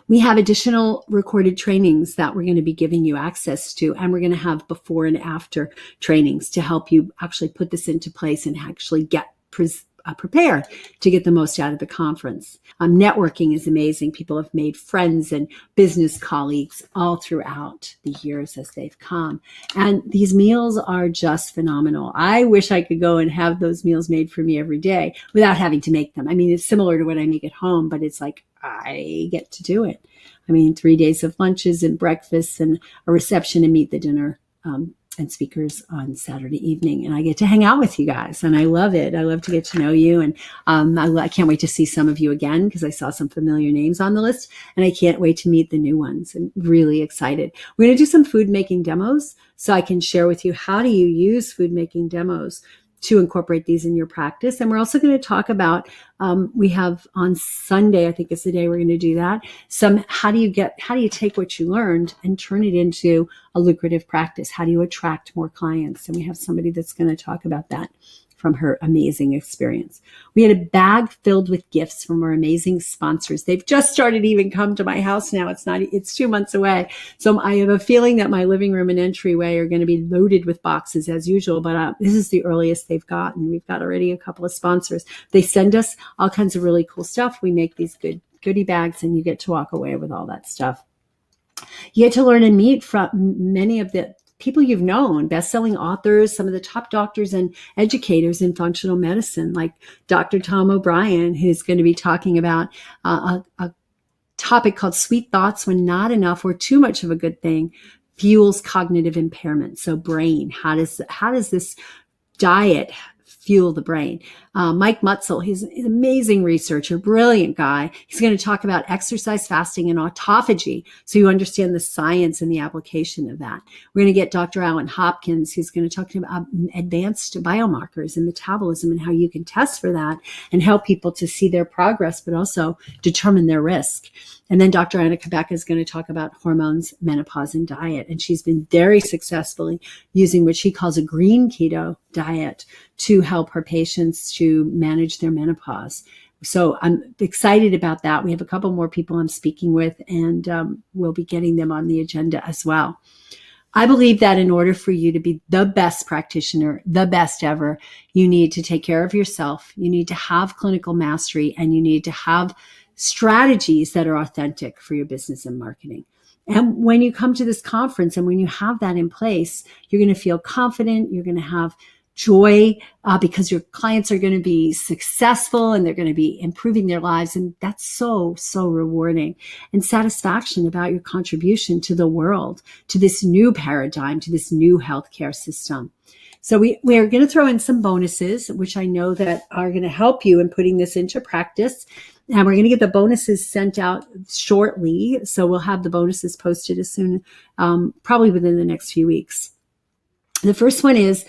We have additional recorded trainings that we're going to be giving you access to, and we're going to have before and after trainings to help you actually put this into place and actually get prepared to get the most out of the conference. Networking is amazing. People have made friends and business colleagues all throughout the years as they've come. And these meals are just phenomenal. I wish I could go and have those meals made for me every day without having to make them. I mean, it's similar to what I make at home, but it's like I get to do it. I mean, 3 days of lunches and breakfasts and a reception and meet the dinner and speakers on Saturday evening. And I get to hang out with you guys, and I love it. I love to get to know you. And I can't wait to see some of you again, because I saw some familiar names on the list, and I can't wait to meet the new ones. I'm really excited. We're going to do some food making demos, so I can share with you how do you use food making demos to incorporate these in your practice. And we're also going to talk about, we have on Sunday, I think is the day we're going to do that, how do you take what you learned and turn it into a lucrative practice? How do you attract more clients? And we have somebody that's going to talk about that from her amazing experience. We had a bag filled with gifts from our amazing sponsors. They've just started to even come to my house now. It's 2 months away. So I have a feeling that my living room and entryway are going to be loaded with boxes as usual, but this is the earliest they've gotten. We've got already a couple of sponsors. They send us all kinds of really cool stuff. We make these good goodie bags, and you get to walk away with all that stuff. You get to learn and meet from many of the people you've known, best-selling authors, some of the top doctors and educators in functional medicine, like Dr. Tom O'Brien, who's going to be talking about a topic called sweet thoughts when not enough or too much of a good thing fuels cognitive impairment. So brain, how does this diet fuel the brain? Mike Mutzel, he's an amazing researcher, brilliant guy. He's going to talk about exercise, fasting, and autophagy, so you understand the science and the application of that. We're going to get Dr. Alan Hopkins, who's going to talk about advanced biomarkers and metabolism and how you can test for that and help people to see their progress, but also determine their risk. And then Dr. Anna Kabeka is going to talk about hormones, menopause, and diet. And she's been very successfully using what she calls a green keto diet to help her patients to manage their menopause. So I'm excited about that. We have a couple more people I'm speaking with, and we'll be getting them on the agenda as well. I believe that in order for you to be the best practitioner, the best ever, you need to take care of yourself. You need to have clinical mastery, and you need to have strategies that are authentic for your business and marketing. And when you come to this conference and when you have that in place, you're going to feel confident. You're going to have joy because your clients are going to be successful and they're going to be improving their lives. And that's so, so rewarding. And satisfaction about your contribution to the world, to this new paradigm, to this new healthcare system. So we are going to throw in some bonuses, which I know that are going to help you in putting this into practice. And we're going to get the bonuses sent out shortly. So we'll have the bonuses posted as soon, probably within the next few weeks. The first one is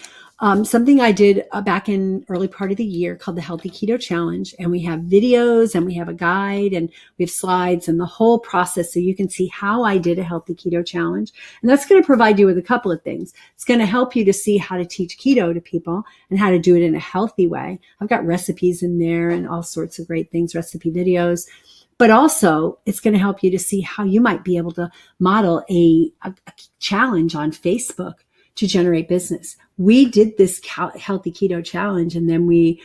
something I did back in early part of the year called the Healthy Keto Challenge. And we have videos and we have a guide and we have slides and the whole process so you can see how I did a Healthy Keto Challenge. And that's going to provide you with a couple of things. It's going to help you to see how to teach keto to people and how to do it in a healthy way. I've got recipes in there and all sorts of great things, recipe videos. But also, it's going to help you to see how you might be able to model a challenge on Facebook to generate business. We did this Healthy Keto Challenge, and then we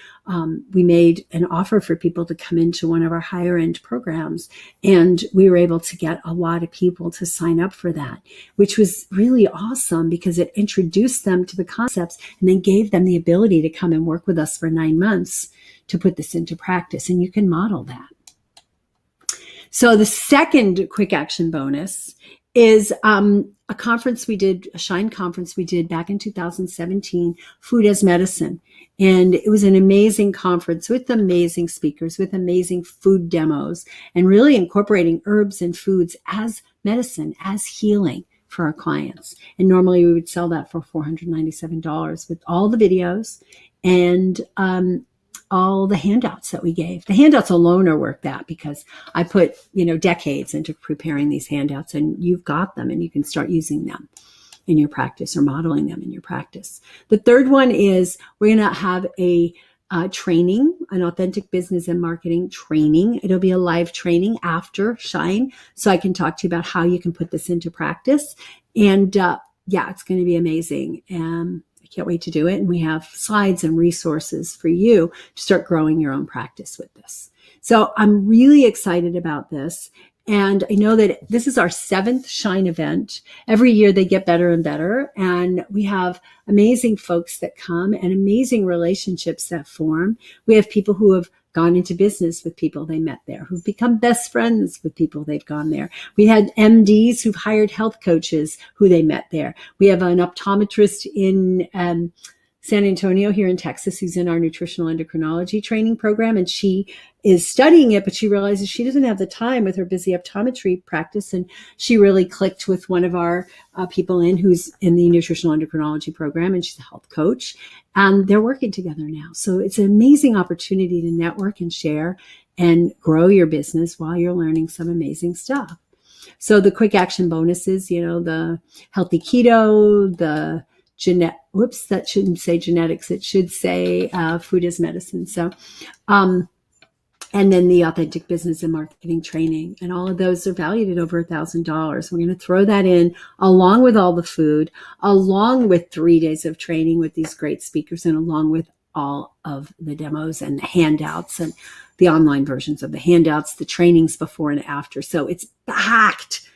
made an offer for people to come into one of our higher end programs. And we were able to get a lot of people to sign up for that, which was really awesome because it introduced them to the concepts and then gave them the ability to come and work with us for 9 months to put this into practice. And you can model that. So the second quick action bonus is a conference we did, a Shine conference we did back in 2017, Food as Medicine. And it was an amazing conference with amazing speakers, with amazing food demos, and really incorporating herbs and foods as medicine, as healing for our clients. And normally we would sell that for $497 with all the videos and all the handouts that we gave. The handouts alone are worth that because I put, decades into preparing these handouts, and you've got them and you can start using them in your practice or modeling them in your practice. The third one is we're going to have a training, an authentic business and marketing training. It'll be a live training after Shine, so I can talk to you about how you can put this into practice. And it's going to be amazing. I can't wait to do it. And we have slides and resources for you to start growing your own practice with this. So I'm really excited about this. And I know that this is our 7th Shine event. Every year they get better and better. And we have amazing folks that come and amazing relationships that form. We have people who have gone into business with people they met there, who've become best friends with people they've gone there. We had MDs who've hired health coaches who they met there. We have an optometrist in San Antonio here in Texas who's in our nutritional endocrinology training program, and she is studying it, but she realizes she doesn't have the time with her busy optometry practice, and she really clicked with one of our people who's in the nutritional endocrinology program, and she's a health coach, and they're working together now. So it's an amazing opportunity to network and share and grow your business while you're learning some amazing stuff. So the quick action bonuses, the healthy keto, the that shouldn't say genetics. It should say food is medicine. So, and then the authentic business and marketing training. And all of those are valued at over $1,000. We're going to throw that in along with all the food, along with 3 days of training with these great speakers, and along with all of the demos and the handouts and the online versions of the handouts, the trainings before and after. So it's packed.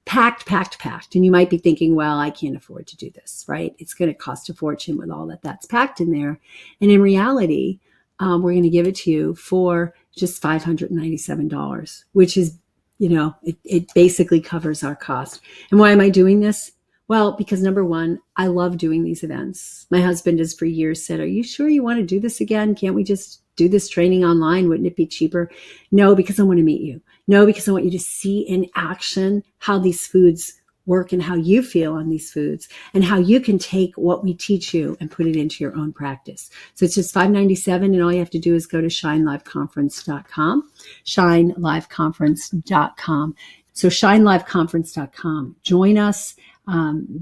And you might be thinking, well, I can't afford to do this, right? It's going to cost a fortune with all that's packed in there. And in reality, we're going to give it to you for just $597, which is, it basically covers our cost. And why am I doing this? Well, because number one, I love doing these events. My husband has for years said, are you sure you want to do this again? Can't we just do this training online? Wouldn't it be cheaper? No, because I want to meet you. No, because I want you to see in action how these foods work and how you feel on these foods and how you can take what we teach you and put it into your own practice. So it's just $597, and all you have to do is go to shineliveconference.com, shineliveconference.com. So shineliveconference.com. Join us.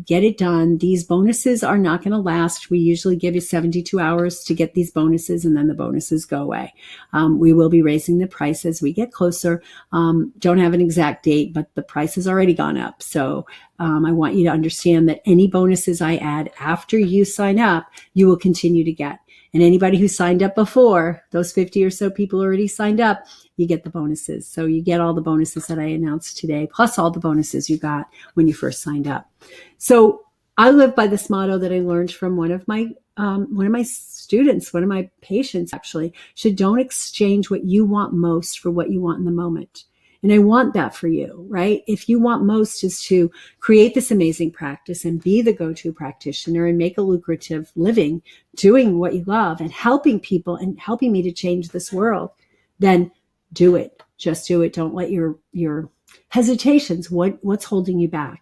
Get it done. These bonuses are not going to last. We usually give you 72 hours to get these bonuses, and then the bonuses go away. We will be raising the price as we get closer. Don't have an exact date, but the price has already gone up. So I want you to understand that any bonuses I add after you sign up, you will continue to get. And anybody who signed up before, those 50 or so people already signed up, you get the bonuses. So you get all the bonuses that I announced today, plus all the bonuses you got when you first signed up. So I live by this motto that I learned from one of my students, one of my patients actually, don't exchange what you want most for what you want in the moment. And I want that for you, right? If you want most is to create this amazing practice and be the go-to practitioner and make a lucrative living doing what you love and helping people and helping me to change this world, then do it. Just do it. Don't let your hesitations, what's holding you back.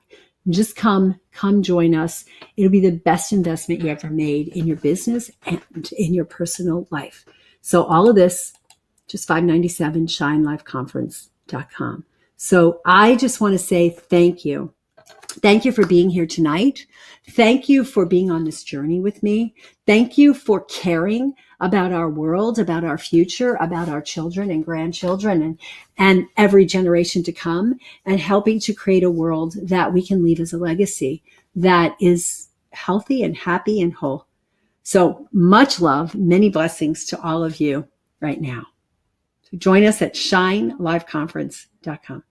Just come join us. It'll be the best investment you ever made in your business and in your personal life. So all of this, just $597, shineliveconference.com. So I just want to say thank you. Thank you for being here tonight. Thank you for being on this journey with me. Thank you for caring about our world, about our future, about our children and grandchildren and every generation to come, and helping to create a world that we can leave as a legacy that is healthy and happy and whole. So much love, many blessings to all of you right now. So join us at shineliveconference.com.